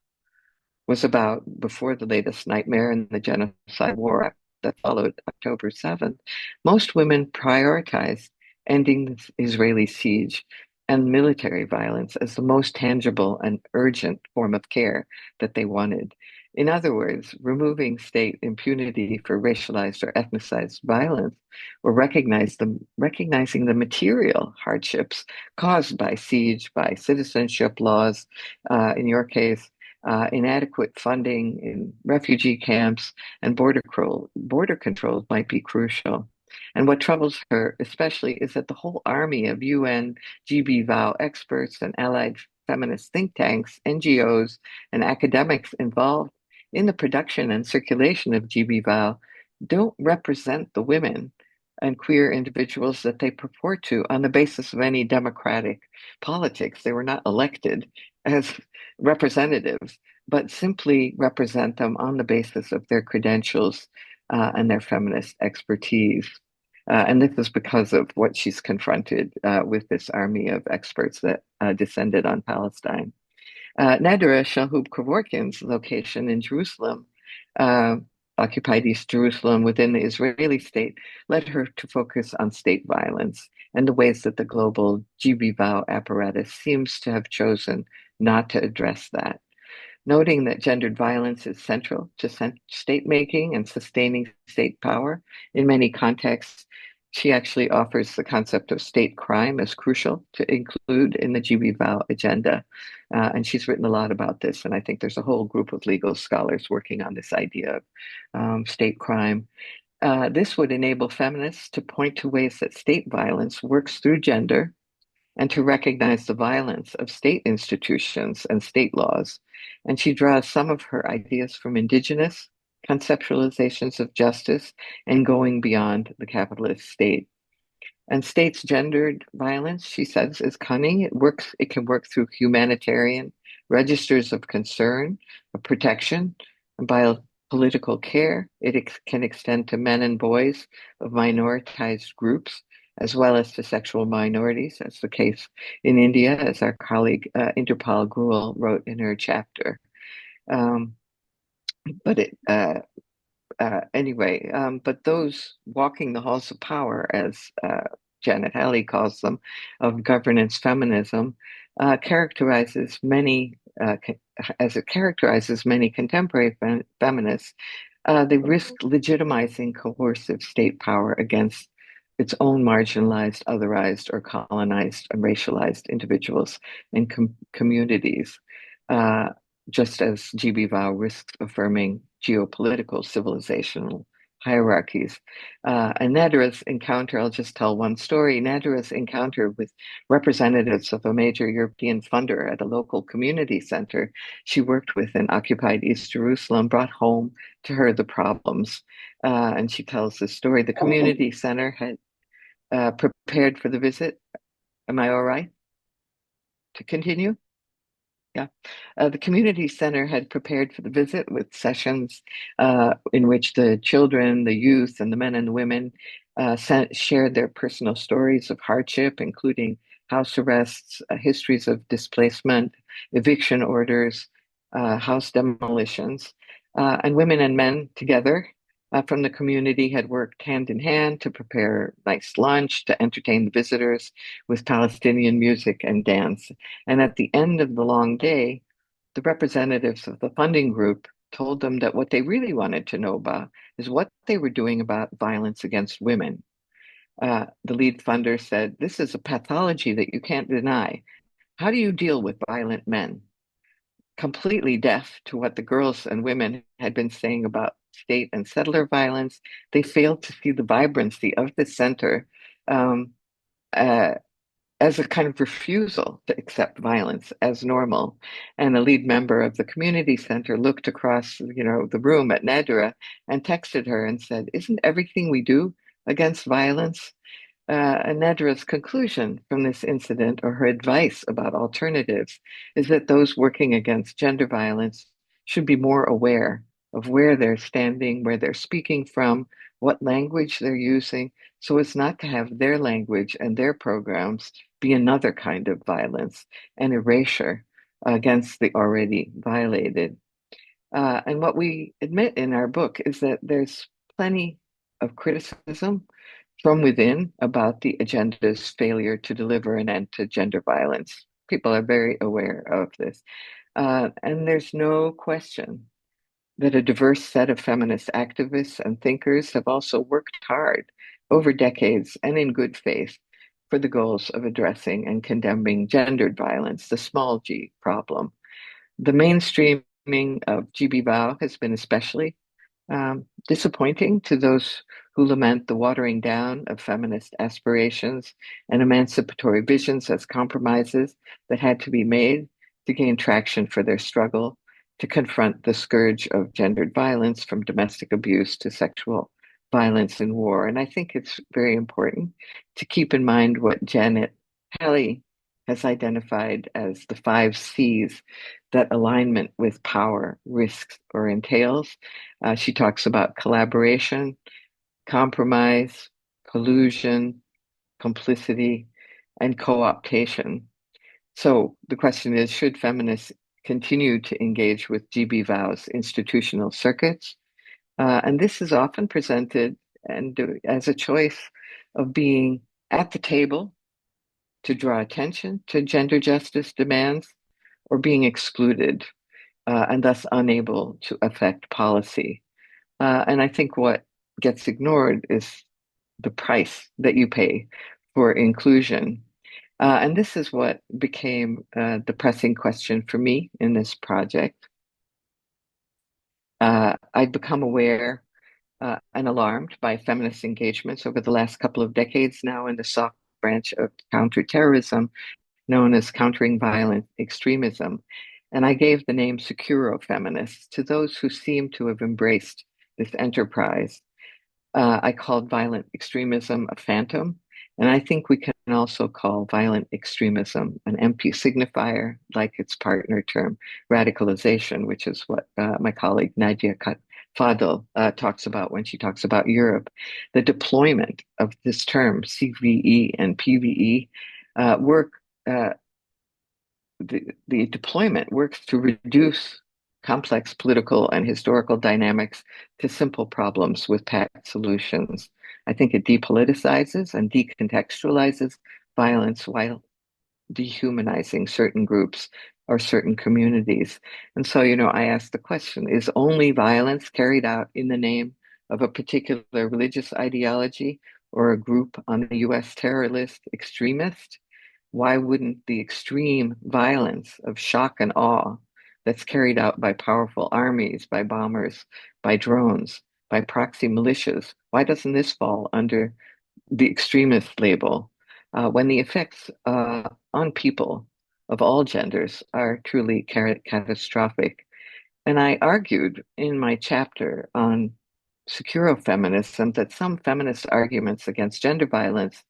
was about before the latest nightmare and the genocide war that followed October 7th, most women prioritized ending the Israeli siege and military violence as the most tangible and urgent form of care that they wanted. In other words, removing state impunity for racialized or ethnicized violence or recognizing the material hardships caused by siege, by citizenship laws, in your case, inadequate funding in refugee camps and border controls might be crucial. And what troubles her especially is that the whole army of UN GB Vow experts and allied feminist think tanks, NGOs, and academics involved in the production and circulation of GB Vow don't represent the women and queer individuals that they purport to on the basis of any democratic politics. They were not elected as representatives, but simply represent them on the basis of their credentials and their feminist expertise. And this is because of what she's confronted with this army of experts that descended on Palestine. Nadira Shalhoub Kevorkian's location in Jerusalem, occupied East Jerusalem within the Israeli state, led her to focus on state violence and the ways that the global GB Vow apparatus seems to have chosen not to address that. Noting that gendered violence is central to state making and sustaining state power in many contexts, she actually offers the concept of state crime as crucial to include in the GB Vow agenda. And she's written a lot about this. And I think there's a whole group of legal scholars working on this idea of state crime. This would enable feminists to point to ways that state violence works through gender and to recognize the violence of state institutions and state laws. And she draws some of her ideas from indigenous conceptualizations of justice and going beyond the capitalist state. And states gendered violence, she says, is cunning. It can work through humanitarian registers of concern, of protection, and biopolitical care. It can extend to men and boys of minoritized groups, as well as to sexual minorities. That's the case in India, as our colleague Interpal Gruel wrote in her chapter. But it anyway, but those walking the halls of power, as Janet Halley calls them, of governance feminism, characterizes many, as it characterizes many contemporary feminists, they risk legitimizing coercive state power against its own marginalized, otherized, or colonized and racialized individuals and communities. Just as GB Vow risks affirming geopolitical civilizational hierarchies. And Nadira's encounter, I'll just tell one story. Nadira's encounter with representatives of a major European funder at a local community center she worked with in occupied East Jerusalem brought home to her the problems. And she tells this story. The community center had prepared for the visit. Am I all right to continue? Yeah. The community center had prepared for the visit with sessions in which the children, the youth, and the men and the women shared their personal stories of hardship, including house arrests, histories of displacement, eviction orders, house demolitions. And women and men together from the community had worked hand in hand to prepare nice lunch, to entertain the visitors with Palestinian music and dance. And at the end of the long day, the representatives of the funding group told them that what they really wanted to know about is what they were doing about violence against women. The lead funder said, "This is a pathology that you can't deny. How do you deal with violent men?" Completely deaf to what the girls and women had been saying about state and settler violence, they failed to see the vibrancy of the center um, uh, as a kind of refusal to accept violence as normal. And a lead member of the community center looked across, the room at Nadra and texted her and said, "Isn't everything we do against violence?" Nedra's conclusion from this incident, or her advice about alternatives, is that those working against gender violence should be more aware of where they're standing, where they're speaking from, what language they're using, so as not to have their language and their programs be another kind of violence and erasure against the already violated. And what we admit in our book is that there's plenty of criticism from within about the agenda's failure to deliver an end to gender violence. People are very aware of this. And there's no question that a diverse set of feminist activists and thinkers have also worked hard over decades and in good faith for the goals of addressing and condemning gendered violence, the small g problem. The mainstreaming of GB Vow has been especially disappointing to those who lament the watering down of feminist aspirations and emancipatory visions as compromises that had to be made to gain traction for their struggle to confront the scourge of gendered violence, from domestic abuse to sexual violence in war. And I think it's very important to keep in mind what Janet Halley has identified as the 5 C's that alignment with power risks or entails. She talks about collaboration, compromise, collusion, complicity, and co-optation. So the question is, should feminists continue to engage with GB Vow's institutional circuits? And this is often presented as a choice of being at the table to draw attention to gender justice demands, or being excluded and thus unable to affect policy. And I think what gets ignored is the price that you pay for inclusion. And this is what became the pressing question for me in this project. I've become aware and alarmed by feminist engagements over the last couple of decades now in the soft branch of counterterrorism known as countering violent extremism. And I gave the name Securo-feminists to those who seem to have embraced this enterprise. I called violent extremism a phantom, and I think we can also call violent extremism an empty signifier, like its partner term, radicalization, which is what my colleague Nadia Fadel talks about when she talks about Europe. The deployment of this term, CVE and PVE, work the deployment works to reduce complex political and historical dynamics to simple problems with pat solutions. I think it depoliticizes and decontextualizes violence while dehumanizing certain groups or certain communities. And so, I ask the question, is only violence carried out in the name of a particular religious ideology or a group on the US terror list extremist? Why wouldn't the extreme violence of shock and awe that's carried out by powerful armies, by bombers, by drones, by proxy militias, why doesn't this fall under the extremist label when the effects on people of all genders are truly catastrophic? And I argued in my chapter on securofeminism that some feminist arguments against gender violence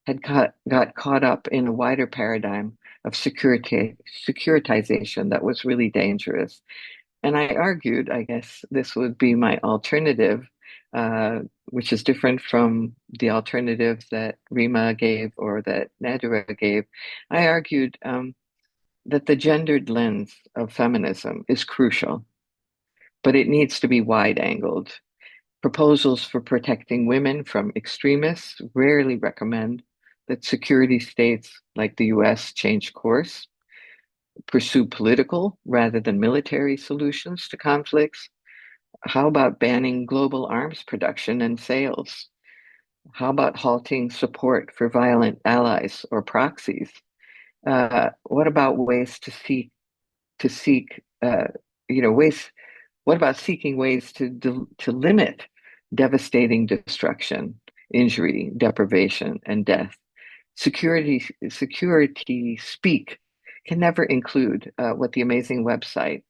had got caught up in a wider paradigm of securitization that was really dangerous. And I argued, I guess this would be my alternative, which is different from the alternative that Rima gave or that Nadira gave. I argued that the gendered lens of feminism is crucial, but it needs to be wide-angled. Proposals for protecting women from extremists rarely recommend that security states like the US change course, pursue political rather than military solutions to conflicts. How about banning global arms production and sales? How about halting support for violent allies or proxies? What about ways to seek ways? What about seeking ways to limit devastating destruction, injury, deprivation, and death? Security speak can never include what the amazing website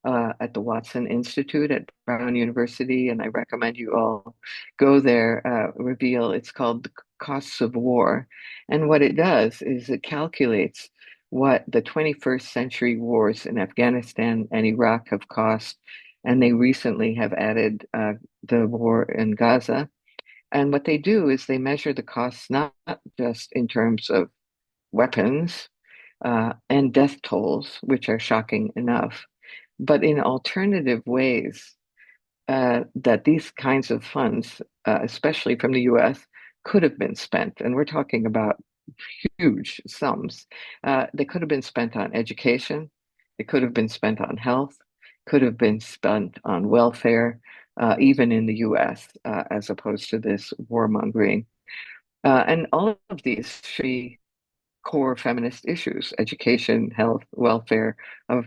at the Watson Institute at Brown University, and I recommend you all go there, reveal. It's called The Costs of War. And what it does is it calculates what the 21st century wars in Afghanistan and Iraq have cost. And they recently have added the war in Gaza. And what they do is they measure the costs not just in terms of weapons and death tolls, which are shocking enough, but in alternative ways that these kinds of funds, especially from the US, could have been spent. And we're talking about huge sums. They could have been spent on education, they could have been spent on health, could have been spent on welfare, even in the US, as opposed to this warmongering. And all of these three core feminist issues: education, health, welfare of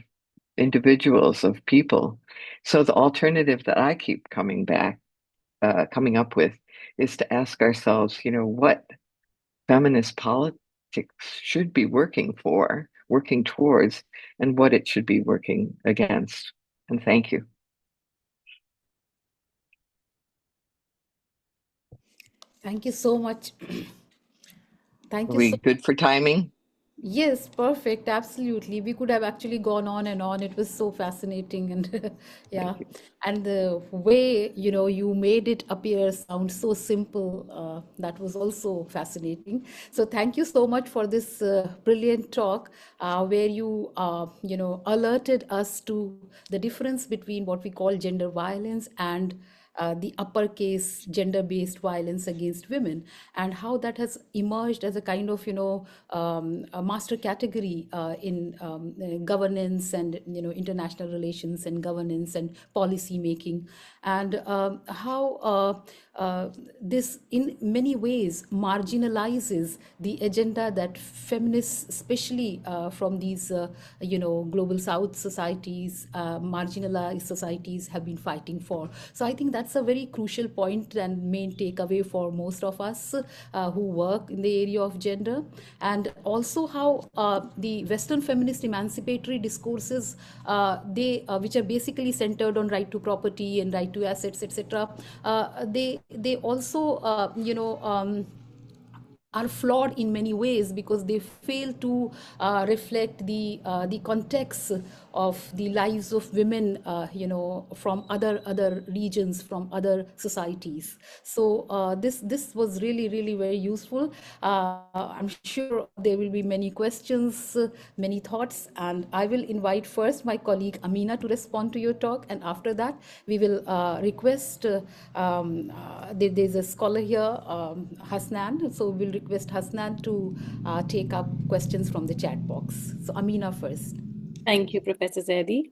individuals, of people. So the alternative that I keep coming up with is to ask ourselves, what feminist politics should be working for, working towards, and what it should be working against. And thank you. Thank you so much. Are Thank you we so good for timing? Yes, perfect. Absolutely. We could have actually gone on and on. It was so fascinating and yeah. Thank you. And the way, you made it appear sound so simple, that was also fascinating. So thank you so much for this brilliant talk, where you, alerted us to the difference between what we call gender violence and the uppercase gender-based violence against women, and how that has emerged as a kind of a master category in governance and international relations and governance and policy making, and how this in many ways marginalizes the agenda that feminists, especially from these global south societies, marginalized societies, have been fighting for. So I think that's a very crucial point and main takeaway for most of us who work in the area of gender. And also how the Western feminist emancipatory discourses, they which are basically centered on right to property and right to assets, etc., they also are flawed in many ways, because they fail to reflect the context of the lives of women, from other regions, from other societies. So this was really very useful. I'm sure there will be many questions, many thoughts, and I will invite first my colleague Amina to respond to your talk, and after that we will request. There's a scholar here, Hasnan, so we'll request Hasnan to take up questions from the chat box. So Amina first. Thank you, Professor Zaidi.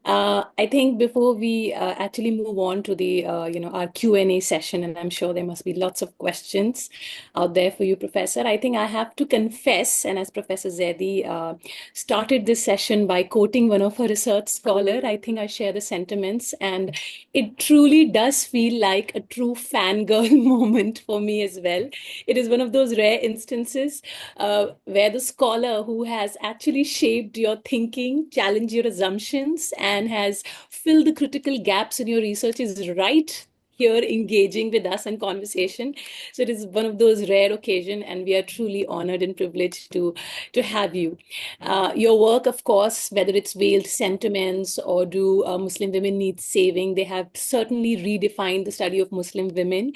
I think before we actually move on to the our Q&A session, and I'm sure there must be lots of questions out there for you, Professor. I think I have to confess, and as Professor Zaidi started this session by quoting one of her research scholar, I think I share the sentiments, and it truly does feel like a true fangirl moment for me as well. It is one of those rare instances where the scholar who has actually shaped your thinking, challenged your assumptions, and has filled the critical gaps in your research is right here engaging with us in conversation. So it is one of those rare occasions, and we are truly honored and privileged to have you. Your work, of course, whether it's veiled sentiments or do Muslim women need saving, they have certainly redefined the study of Muslim women,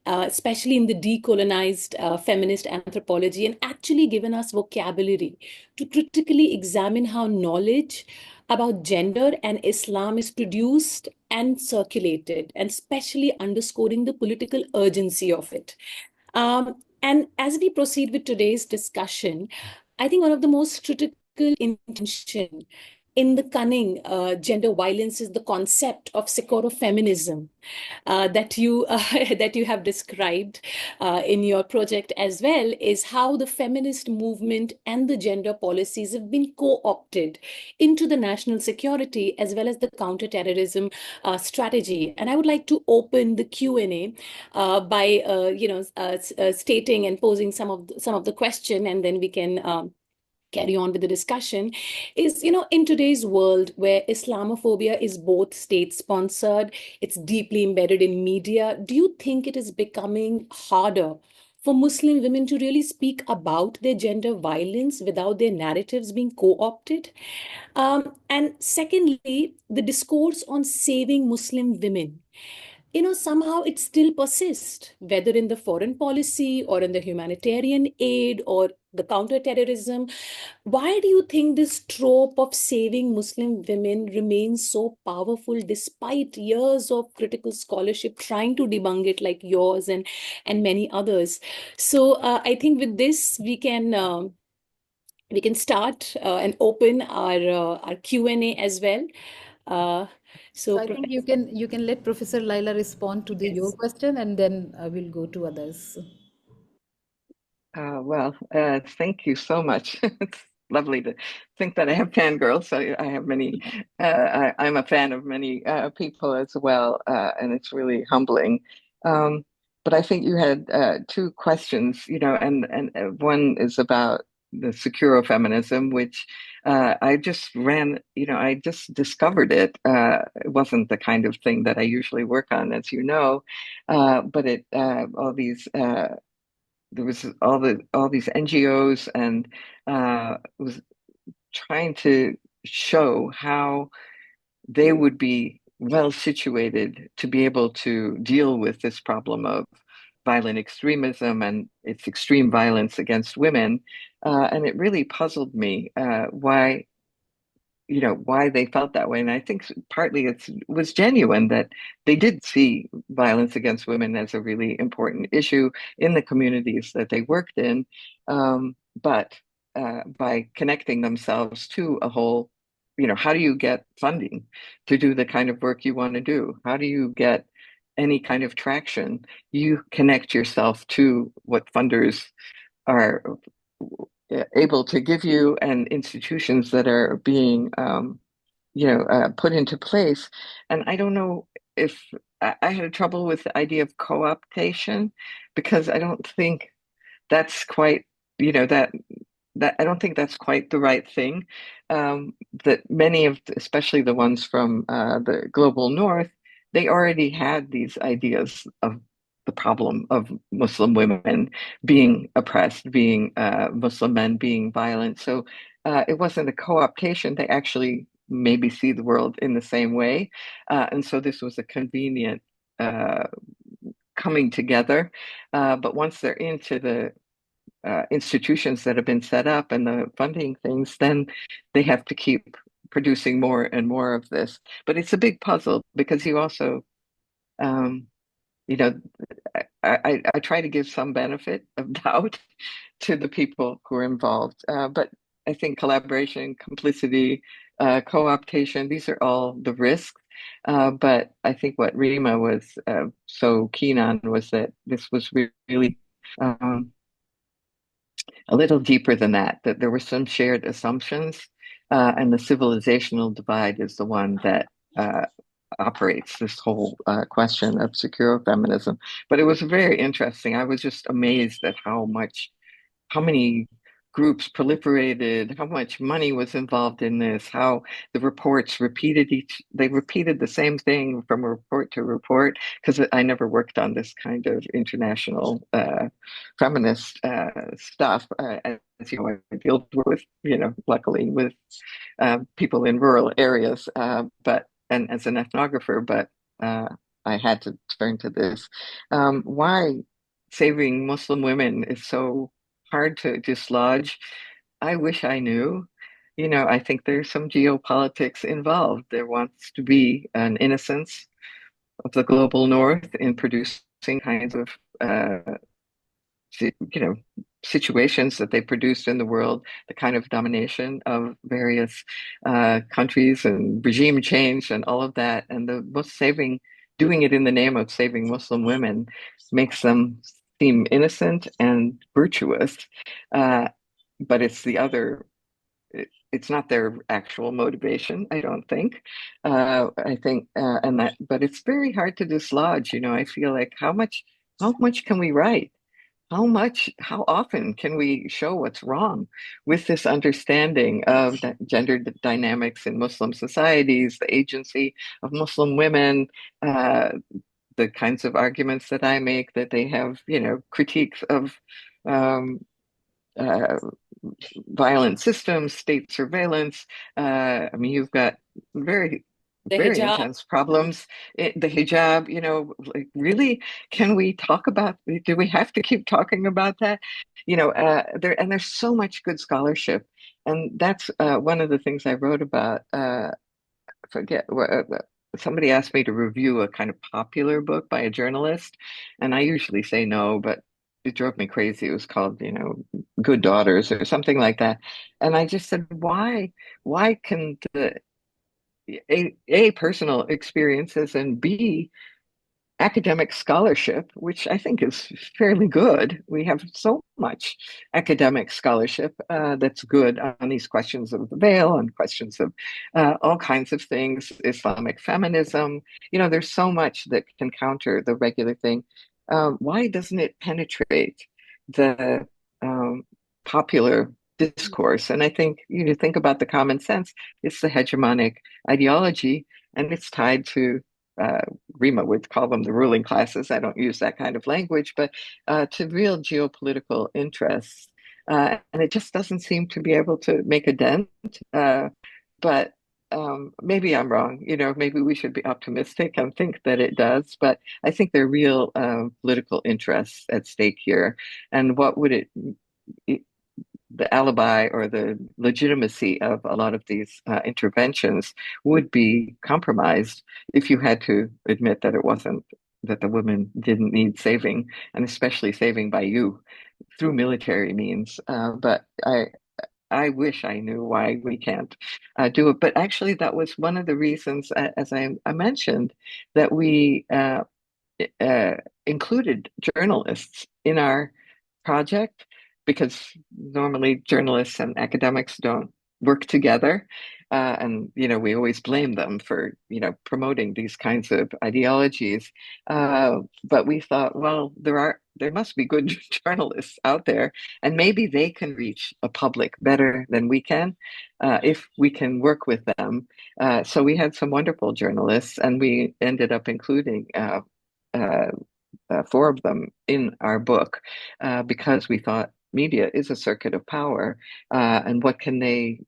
especially in the decolonized feminist anthropology, and actually given us vocabulary to critically examine how knowledge about gender and Islam is produced and circulated, and especially underscoring the political urgency of it. And as we proceed with today's discussion, I think one of the most critical intention in the Cunning, Gender Violence is the concept of Feminism that you that you have described in your project as well, is how the feminist movement and the gender policies have been co-opted into the national security as well as the counterterrorism strategy. And I would like to open the Q&A by stating and posing some of the question, and then we can carry on with the discussion. Is, in today's world where Islamophobia is both state sponsored, it's deeply embedded in media, do you think it is becoming harder for Muslim women to really speak about their gender violence without their narratives being co-opted? And secondly, the discourse on saving Muslim women, somehow it still persists, whether in the foreign policy or in the humanitarian aid or the counterterrorism. Why do you think this trope of saving Muslim women remains so powerful despite years of critical scholarship trying to debunk it, like yours and many others? So I think with this we can start and open our Q&A as well. Uh, So so, I think you can let Professor Lila respond to your yes. question, and then we'll go to others. Thank you so much. It's lovely to think that I have fangirls. So I have many, I'm a fan of many people as well, and it's really humbling. Um, but I think you had two questions, and one is about the secure feminism, which I just ran, I just discovered it. It wasn't the kind of thing that I usually work on, as you know, but all these there was all these NGOs, and was trying to show how they would be well situated to be able to deal with this problem of violent extremism and its extreme violence against women. And it really puzzled me why they felt that way. And I think partly it was genuine that they did see violence against women as a really important issue in the communities that they worked in. But by connecting themselves to a whole, how do you get funding to do the kind of work you want to do? How do you get any kind of traction? You connect yourself to what funders are able to give you, and institutions that are being put into place. And I don't know if I had trouble with the idea of co-optation, because I don't think that's quite, that I don't think that's quite the right thing. That many of, especially the ones from the global north, they already had these ideas of the problem of Muslim women being oppressed, being Muslim men being violent. So it wasn't a co-optation. They actually maybe see the world in the same way. And so this was a convenient coming together. But once they're into the institutions that have been set up and the funding things, then they have to keep producing more and more of this. But it's a big puzzle, because you also, you know, I try to give some benefit of doubt to the people who are involved. But I think collaboration, complicity, co-optation, these are all the risks. But I think what Rima was so keen on was that this was really a little deeper than that, that there were some shared assumptions, and the civilizational divide is the one that operates this whole question of secure feminism. But it was very interesting. I was just amazed at how many groups proliferated, how much money was involved in this, how the reports they repeated the same thing from report to report, because I never worked on this kind of international feminist stuff. As you know, I deal with, luckily with people in rural areas, and as an ethnographer, but I had to turn to this. Why saving Muslim women is so hard to dislodge. I wish I knew. I think there's some geopolitics involved. There wants to be an innocence of the global north in producing kinds of, you know, situations that they produced in the world, the kind of domination of various countries and regime change and all of that, and doing it in the name of saving Muslim women makes them seem innocent and virtuous, but it's not their actual motivation, I don't think. I think, but it's very hard to dislodge. I feel like how much can we write? How often can we show what's wrong with this understanding of gender dynamics in Muslim societies, the agency of Muslim women, the kinds of arguments that I make that they have, critiques of um, uh, violent systems, state surveillance. I mean, you've got very, The very hijab. intense problems. The hijab, like really, can we talk about, do we have to keep talking about that? There's so much good scholarship. And that's one of the things I wrote about. Forget somebody asked me to review a kind of popular book by a journalist, and I usually say no, but it drove me crazy. It was called, Good Daughters or something like that. And I just said, why can the A, personal experiences, and B, academic scholarship, which I think is fairly good. We have so much academic scholarship that's good on these questions of the veil and questions of all kinds of things, Islamic feminism. There's so much that can counter the regular thing. Why doesn't it penetrate the popular discourse? And I think you think about the common sense, it's the hegemonic ideology, and it's tied to Rima would call them the ruling classes. I don't use that kind of language, but to real geopolitical interests. And it just doesn't seem to be able to make a dent. But maybe I'm wrong. Maybe we should be optimistic and think that it does. But I think there are real political interests at stake here. And what would the alibi or the legitimacy of a lot of these interventions would be compromised if you had to admit that that the women didn't need saving, and especially saving by you through military means. But I wish I knew why we can't do it. But actually, that was one of the reasons, as I mentioned, that we uh, included journalists in our project, because normally journalists and academics don't work together. And we always blame them for promoting these kinds of ideologies. But we thought, well, there must be good journalists out there, and maybe they can reach a public better than we can if we can work with them. So we had some wonderful journalists, and we ended up including uh, four of them in our book because we thought media is a circuit of power, and what can they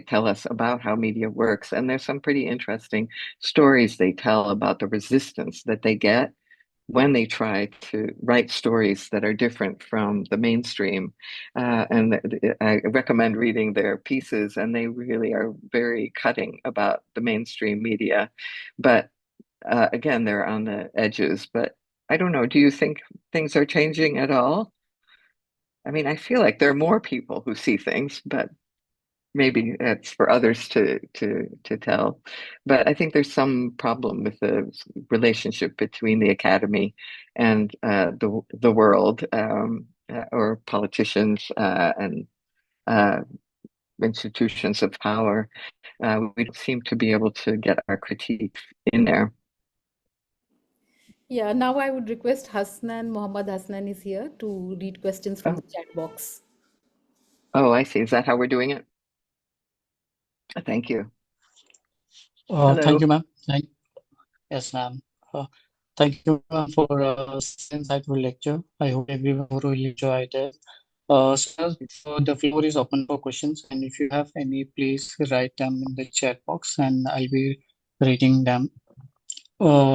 tell us about how media works? And there's some pretty interesting stories they tell about the resistance that they get when they try to write stories that are different from the mainstream. And I recommend reading their pieces, and they really are very cutting about the mainstream media. But again, they're on the edges. But I don't know. Do you think things are changing at all? I mean, I feel like there are more people who see things, but maybe it's for others to tell. But I think there's some problem with the relationship between the academy and the world, or politicians and uh, institutions of power. We don't seem to be able to get our critique in there. Yeah, now I would request Hasnan. Mohammad Hasnan is here to read questions from Oh, the chat box. oh, I see. Is that how we're doing it? Thank you. Thank Hello. you, ma'am. Yes, ma'am. Thank you, ma'am, for such insightful lecture. I hope everyone really enjoyed it. So the floor is open for questions, and if you have any, please write them in the chat box, and I'll be reading them.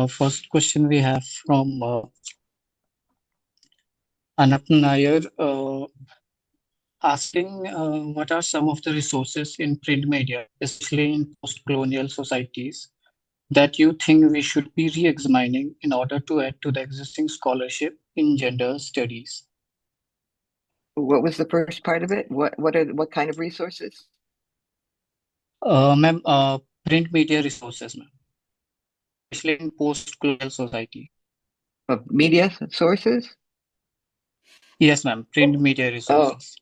First question we have from Anak Nair, asking what are some of the resources in print media, especially in post-colonial societies, that you think we should be re-examining in order to add to the existing scholarship in gender studies? What was the first part of it? What kind of resources? Ma'am, print media resources, ma'am, especially in post-colonial society. Media sources? Yes, ma'am, print media Oh, resources.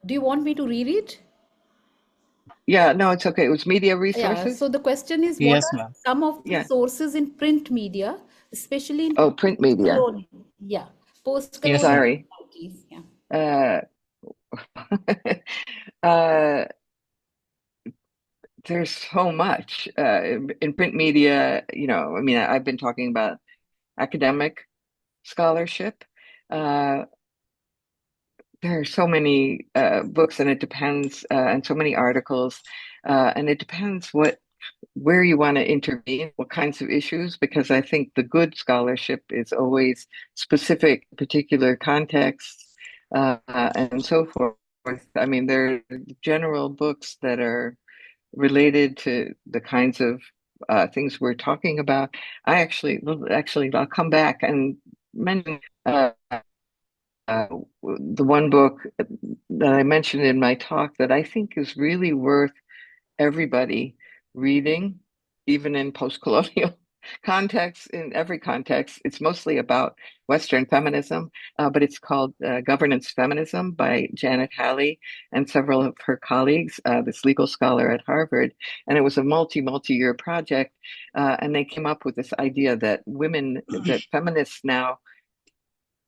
Do you want me to read it? yeah, no, it's okay. It was media Yeah, resources? so the question is, what Yes, are ma'am. some of the Yeah. sources in print media, especially in Oh, print media. post-colonial, yeah, Yes, post-colonial ma'am. Sorry. societies, yeah. Uh, uh, there's so much in print media. I mean, I've been talking about academic scholarship. Uh, there are so many books, and it depends, and so many articles, and it depends where you want to intervene, what kinds of issues, because I think the good scholarship is always specific, particular contexts, and so forth. I mean, there are general books that are related to the kinds of things we're talking about. I'll come back and mention uh, the one book that I mentioned in my talk that I think is really worth everybody reading, even in post-colonial context, in every context. It's mostly about Western feminism, but it's called Governance Feminism by Janet Halley and several of her colleagues, this legal scholar at Harvard. And it was a multi-year project. And they came up with this idea that that feminists now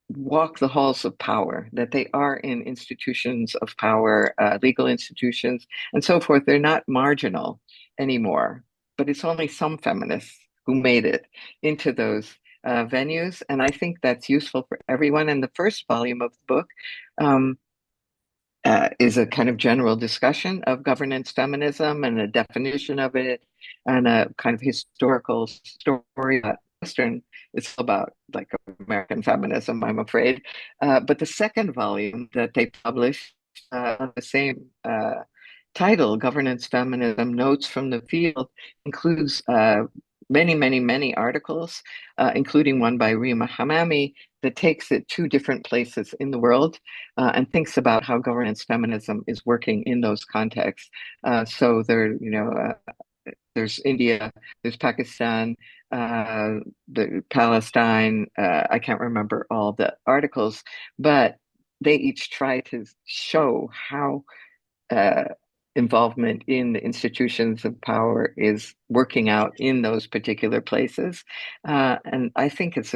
walk the halls of power, that they are in institutions of power, legal institutions, and so forth. They're not marginal anymore, but it's only some feminists who made it into those venues. And I think that's useful for everyone. And the first volume of the book um, is a kind of general discussion of governance feminism and a definition of it and a kind of historical story about Western. It's about like American feminism, I'm afraid. But the second volume that they published on the same title, Governance Feminism Notes from the Field, includes many articles, including one by Rima Hamami that takes it to different places in the world and thinks about how governance feminism is working in those contexts. So there's India, there's Pakistan, the Palestine. I can't remember all the articles, but they each try to show how uh, involvement in the institutions of power is working out in those particular places. And I think it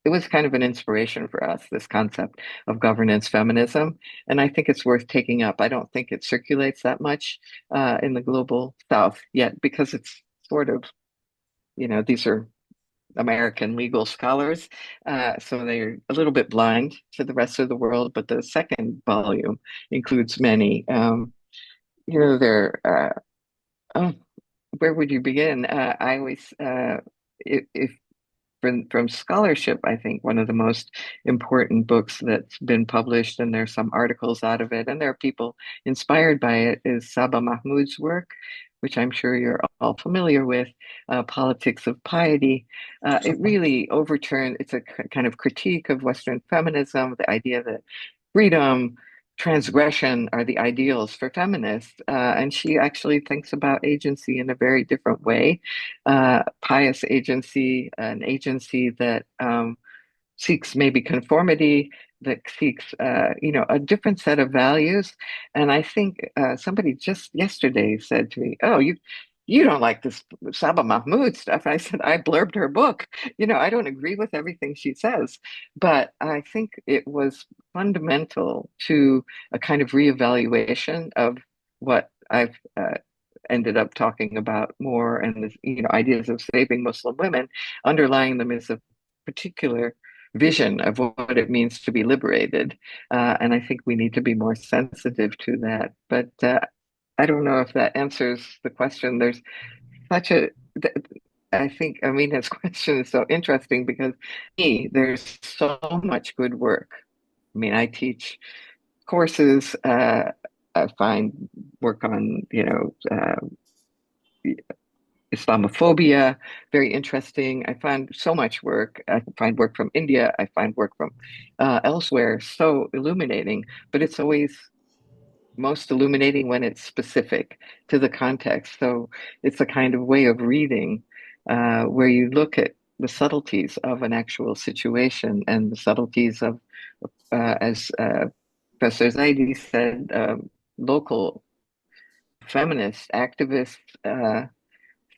was kind of an inspiration for us, this concept of governance feminism. And I think it's worth taking up. I don't think it circulates that much in the global South yet because it's sort of, these are American legal scholars, so they're a little bit blind to the rest of the world. But the second volume includes many. There. Oh, where would you begin? I always, if from scholarship, I think one of the most important books that's been published, and there's some articles out of it, and there are people inspired by it, is Saba Mahmood's work, which I'm sure you're all familiar with, Politics of Piety. It really overturned, it's a kind of critique of Western feminism, the idea that freedom, transgression are the ideals for feminists. And she actually thinks about agency in a very different way. Pious agency, an agency that seeks maybe conformity, that seeks, a different set of values. And I think somebody just yesterday said to me, "Oh, you don't like this Saba Mahmood stuff." And I said, "I blurbed her book. I don't agree with everything she says, but I think it was fundamental to a kind of reevaluation of what I've ended up talking about more, and ideas of saving Muslim women. Underlying them is a particular vision of what it means to be liberated. And I think we need to be more sensitive to that. But I don't know if that answers the question. There's such a, I think Amina's question is so interesting because there's so much good work. I mean, I teach courses. I find work on, Islamophobia, very interesting. I find so much work. I find work from India. I find work from elsewhere so illuminating, but it's always most illuminating when it's specific to the context. So it's a kind of way of reading where you look at the subtleties of an actual situation and the subtleties of, as Professor Zaidi said, local feminist activists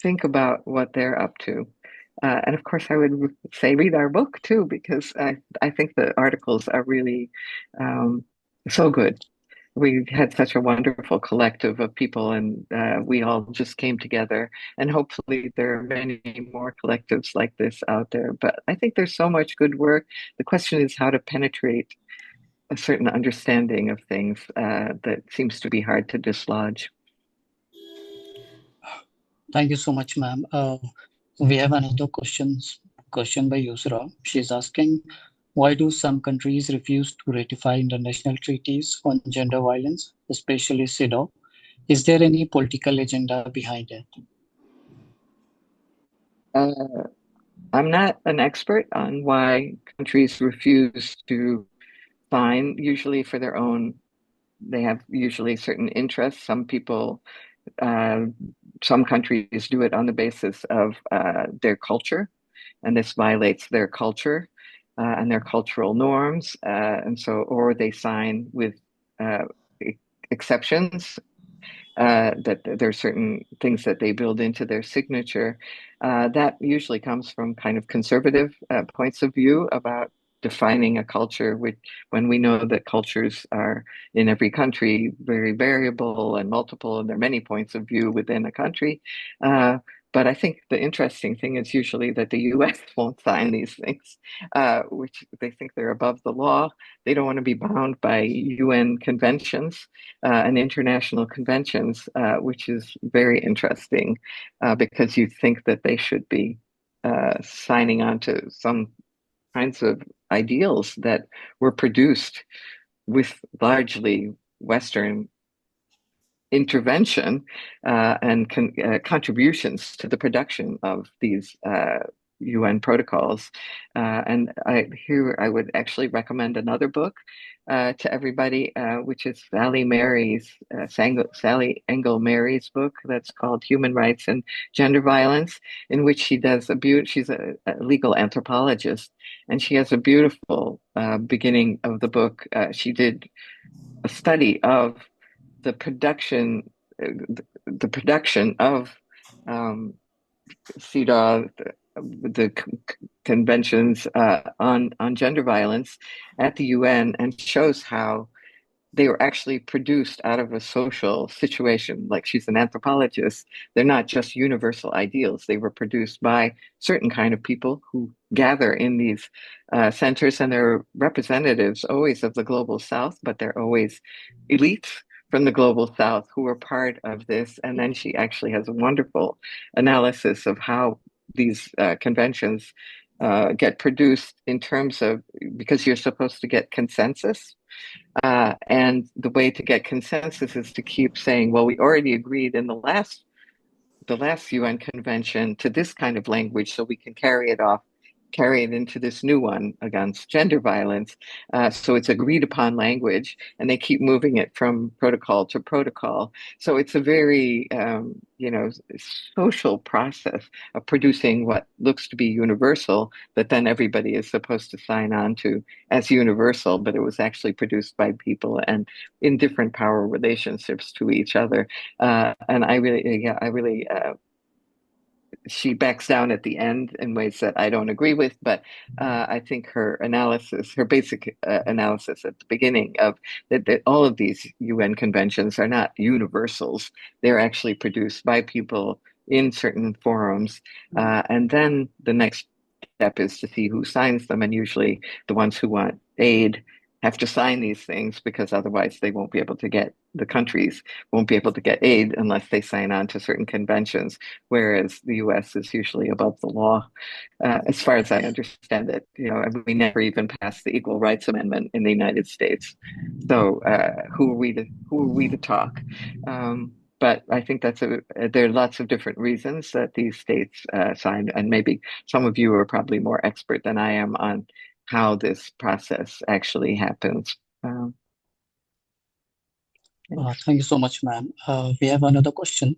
think about what they're up to. And of course, I would say read our book too, because I think the articles are really so good. We had such a wonderful collective of people, and we all just came together. And hopefully, there are many more collectives like this out there. But I think there's so much good work. The question is how to penetrate a certain understanding of things that seems to be hard to dislodge. Thank you so much, ma'am. We have another question by Yusra. She's asking, why do some countries refuse to ratify international treaties on gender violence, especially CEDAW? Is there any political agenda behind it? I'm not an expert on why countries refuse to sign, usually for their own, they have usually certain interests. Some people, some countries do it on the basis of their culture, and this violates their culture and their cultural norms. And so, or they sign with exceptions that there are certain things that they build into their signature. That usually comes from kind of conservative points of view about defining a culture, which when we know that cultures are in every country very variable and multiple, and there are many points of view within a country. But I think the interesting thing is usually that the US won't sign these things, which they think they're above the law. They don't want to be bound by UN conventions and international conventions, which is very interesting because you think that they should be signing on to some kinds of ideals that were produced with largely Western intervention and contributions to the production of these UN protocols. And here I would actually recommend another book to everybody, which is Sally Engel Mary's book that's called Human Rights and Gender Violence, in which she does she's a legal anthropologist, and she has a beautiful beginning of the book. She did a study of the production of CEDAW, the conventions on gender violence at the UN, and shows how they were actually produced out of a social situation. Like, she's an anthropologist. They're not just universal ideals. They were produced by certain kind of people who gather in these centers, and they're representatives always of the global South, but they're always elites from the global South who are part of this. And then she actually has a wonderful analysis of how these conventions get produced in terms of, because you're supposed to get consensus. And the way to get consensus is to keep saying, well, we already agreed in the last UN convention to this kind of language, so we can carry it into this new one against gender violence. So it's agreed upon language, and they keep moving it from protocol to protocol. So it's a very, social process of producing what looks to be universal, that then everybody is supposed to sign on to as universal, but it was actually produced by people and in different power relationships to each other. And I really she backs down at the end in ways that I don't agree with, but I think her basic analysis at the beginning of that all of these UN conventions are not universals. They're actually produced by people in certain forums. And then the next step is to see who signs them. And usually the ones who want aid have to sign these things, because otherwise the countries won't be able to get aid unless they sign on to certain conventions, whereas the US is usually above the law, as far as I understand it. We never even passed the Equal Rights Amendment in the United States. So who are we to talk? but I think there are lots of different reasons that these states signed, and maybe some of you are probably more expert than I am on how this process actually happens. Thank you so much, ma'am. We have another question.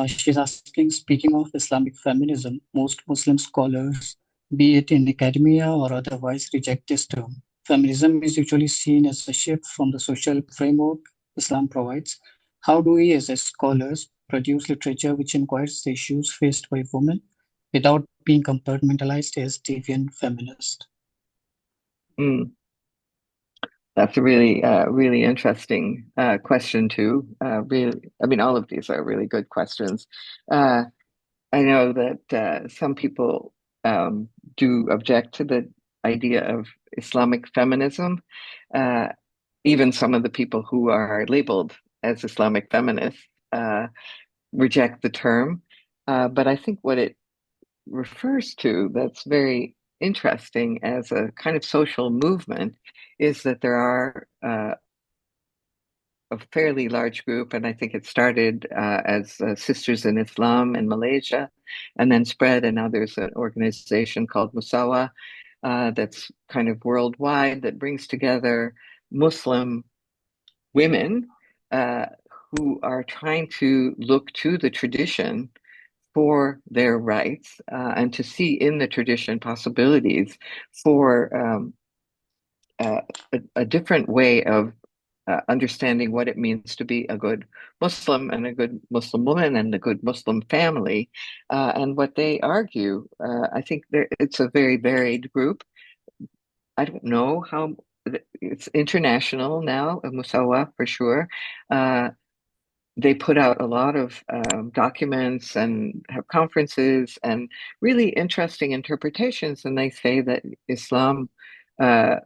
She's asking, speaking of Islamic feminism, most Muslim scholars, be it in academia or otherwise, reject this term. Feminism is usually seen as a shift from the social framework Islam provides. How do we, as scholars, produce literature which inquires the issues faced by women without being compartmentalized as deviant feminist? Mm. That's a really interesting question too. Really, I mean, all of these are really good questions. Uh, I know that some people do object to the idea of Islamic feminism. Uh, Even some of the people who are labeled as Islamic feminists reject the term. But I think what it refers to that's very interesting as a kind of social movement is that there are a fairly large group, and I think it started as Sisters in Islam in Malaysia, and then spread. And now there's an organization called Musawa that's kind of worldwide that brings together Muslim women uh, who are trying to look to the tradition for their rights and to see in the tradition possibilities for uh, a different way of understanding what it means to be a good Muslim and a good Muslim woman and a good Muslim family. And what they argue, I think it's a very varied group. I don't know how it's international now, Musawa for sure. They put out a lot of documents and have conferences and really interesting interpretations. And they say that Islam, uh,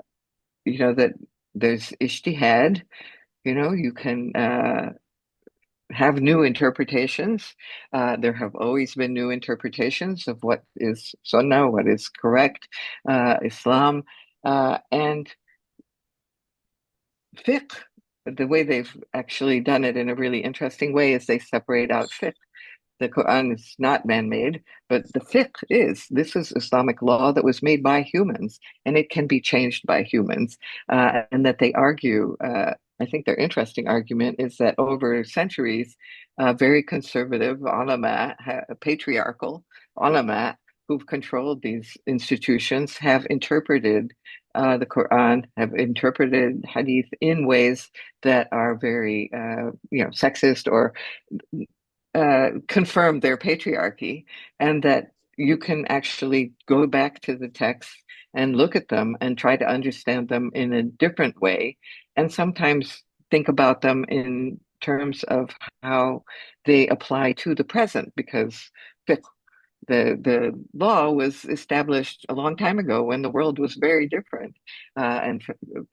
that there's ijtihad, you can have new interpretations. There have always been new interpretations of what is Sunnah, what is correct Islam, and fiqh. The way they've actually done it in a really interesting way is they separate out fiqh. The Quran is not man-made, but the fiqh is. This is Islamic law that was made by humans, and it can be changed by humans. And that they argue, I think their interesting argument is that over centuries, very conservative ulama, patriarchal ulama, who've controlled these institutions have interpreted the Quran, have interpreted hadith in ways that are very, sexist or confirm their patriarchy, and that you can actually go back to the texts and look at them and try to understand them in a different way, and sometimes think about them in terms of how they apply to the present, because the law was established a long time ago when the world was very different, and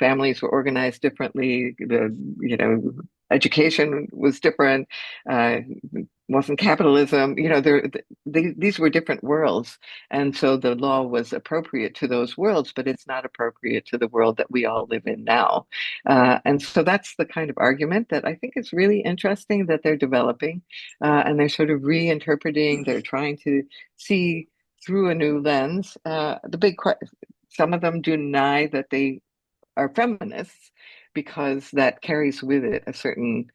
families were organized differently. Education was different. Uh, wasn't capitalism. These were different worlds, and so the law was appropriate to those worlds, but it's not appropriate to the world that we all live in now. And so that's the kind of argument that I think is really interesting that they're developing, and they're sort of reinterpreting. They're trying to see through a new lens. Some of them deny that they are feminists because that carries with it a certain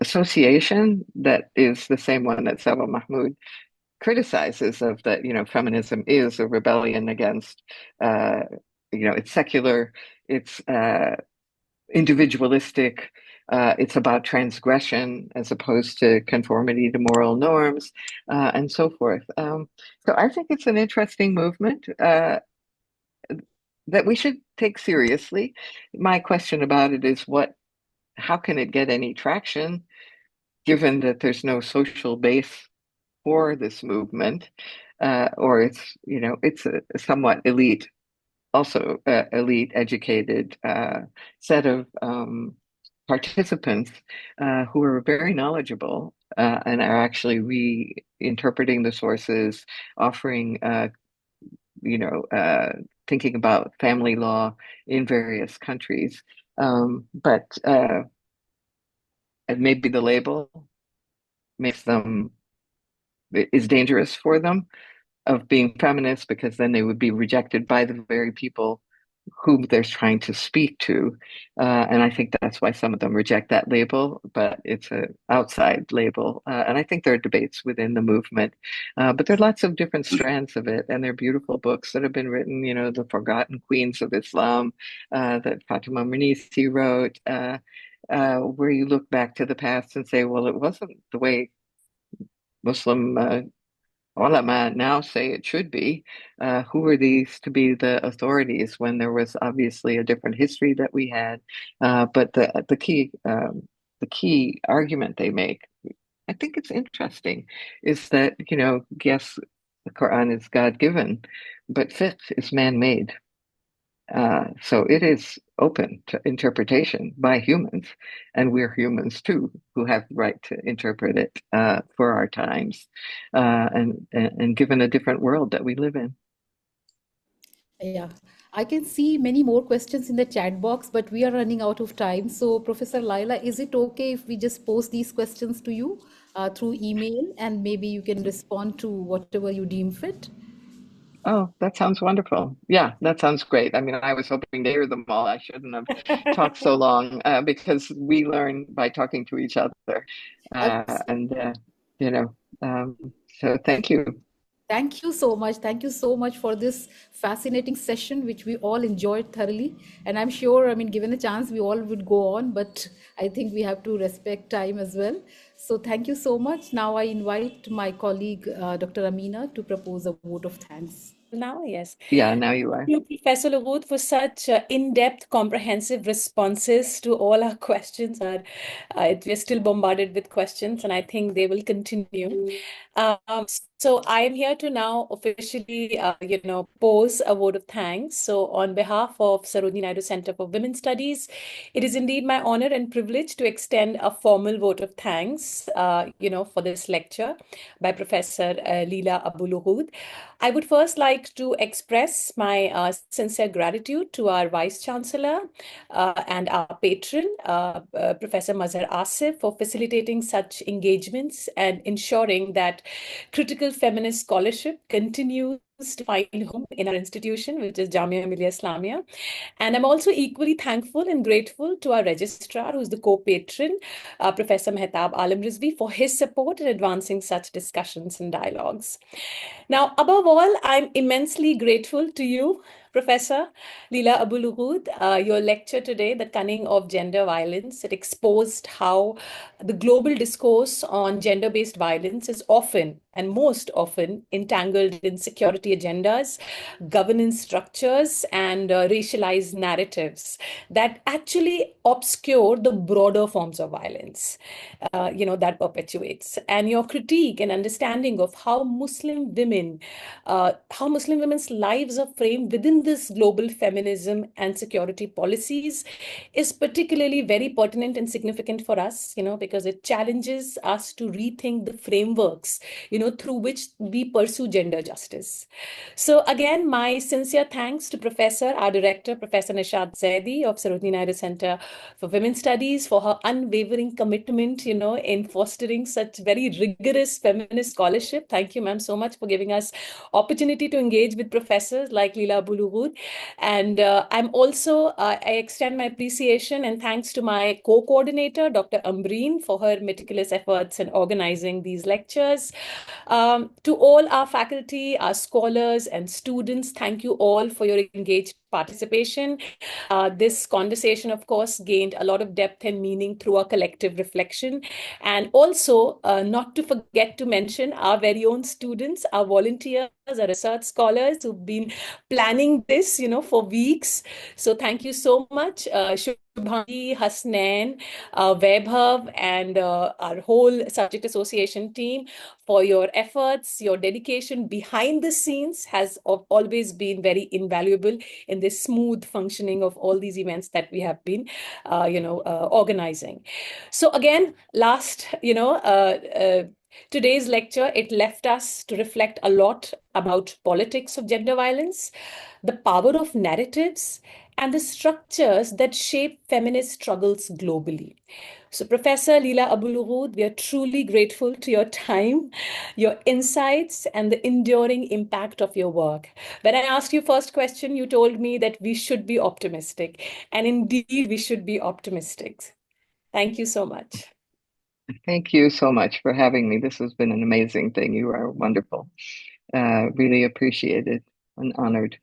association that is the same one that Saba Mahmood criticizes, of that, feminism is a rebellion against, it's secular, it's individualistic, it's about transgression as opposed to conformity to moral norms, and so forth. So I think it's an interesting movement that we should take seriously. My question about it is how can it get any traction given that there's no social base for this movement, or it's a somewhat elite, also elite educated set of participants who are very knowledgeable and are actually reinterpreting the sources, offering thinking about family law in various countries. But and maybe the label makes them is dangerous for them of being feminists, because then they would be rejected by the very people whom they're trying to speak to. And I think that's why some of them reject that label, but it's an outside label. And I think there are debates within the movement. But there are lots of different strands of it, and there are beautiful books that have been written, The Forgotten Queens of Islam, that Fatima Mernissi wrote, where you look back to the past and say, well, it wasn't the way Muslim ulama now say it should be. Who are these to be the authorities when there was obviously a different history that we had? But the key argument they make, I think it's interesting, is that yes, the Quran is God given, but fiqh is man made. So it is open to interpretation by humans, and we're humans too, who have the right to interpret it for our times, and given a different world that we live in. Yeah, I can see many more questions in the chat box, but we are running out of time. So, Professor Lila, is it okay if we just post these questions to you through email, and maybe you can respond to whatever you deem fit? Oh, that sounds wonderful. Yeah, that sounds great. I mean, I was hoping to hear them all. I shouldn't have talked so long, because we learn by talking to each other. And, you know, so thank you. Thank you so much. Thank you so much for this fascinating session, which we all enjoyed thoroughly. And I'm sure, I mean, given a chance, we all would go on, but I think we have to respect time as well. So thank you so much. Now I invite my colleague, Dr. Amina, to propose a vote of thanks. Now, yes. Yeah, now you are. Thank you, Professor Lughod, for such in-depth, comprehensive responses to all our questions. We're still bombarded with questions, and I think they will continue. So I am here to now officially, pose a vote of thanks. So on behalf of Sarojini Naidu Center for Women Studies, it is indeed my honor and privilege to extend a formal vote of thanks, for this lecture by Professor Lila Abu Lughod. I would first like to express my sincere gratitude to our Vice Chancellor and our patron, Professor Mazhar Asif, for facilitating such engagements and ensuring that critical feminist scholarship continues to find home in our institution, which is Jamia Millia Islamia. And I'm also equally thankful and grateful to our registrar, who's the co-patron, Professor Mehtab Alam Rizvi, for his support in advancing such discussions and dialogues. Now, above all, I'm immensely grateful to you, Professor Lila Abu Lughod. Your lecture today, The Cunning of Gender Violence, it exposed how the global discourse on gender-based violence is often and most often entangled in security agendas, governance structures, and racialized narratives that actually obscure the broader forms of violence, that perpetuates. And your critique and understanding of how Muslim women's lives are framed within this global feminism and security policies is particularly very pertinent and significant for us, because it challenges us to rethink the frameworks, through which we pursue gender justice. So again, my sincere thanks to our director, Professor Nishad Zaidi of Sarojini Naidu Center for Women Studies, for her unwavering commitment, in fostering such very rigorous feminist scholarship. Thank you, ma'am, so much for giving us opportunity to engage with professors like Lila Abu Lughod. And I extend my appreciation and thanks to my co-coordinator, Dr. Ambreen, for her meticulous efforts in organizing these lectures. To all our faculty, our scholars and students, thank you all for your engaged participation. This conversation, of course, gained a lot of depth and meaning through our collective reflection. And also, not to forget to mention our very own students, our volunteers, our research scholars who've been planning this, for weeks. So thank you so much, Shubhangi, Hasnain, Vaibhav, and our whole subject association team for your efforts. Your dedication behind the scenes has always been very invaluable in this smooth functioning of all these events that we have been, organizing. So again, today's lecture, it left us to reflect a lot about politics of gender violence, the power of narratives, and the structures that shape feminist struggles globally. So, Professor Lila Lughod, we are truly grateful to your time, your insights, and the enduring impact of your work. When I asked you first question, you told me that we should be optimistic, and indeed we should be optimistic. Thank you so much. Thank you so much for having me. This has been an amazing thing. You are wonderful. Really appreciated and honored.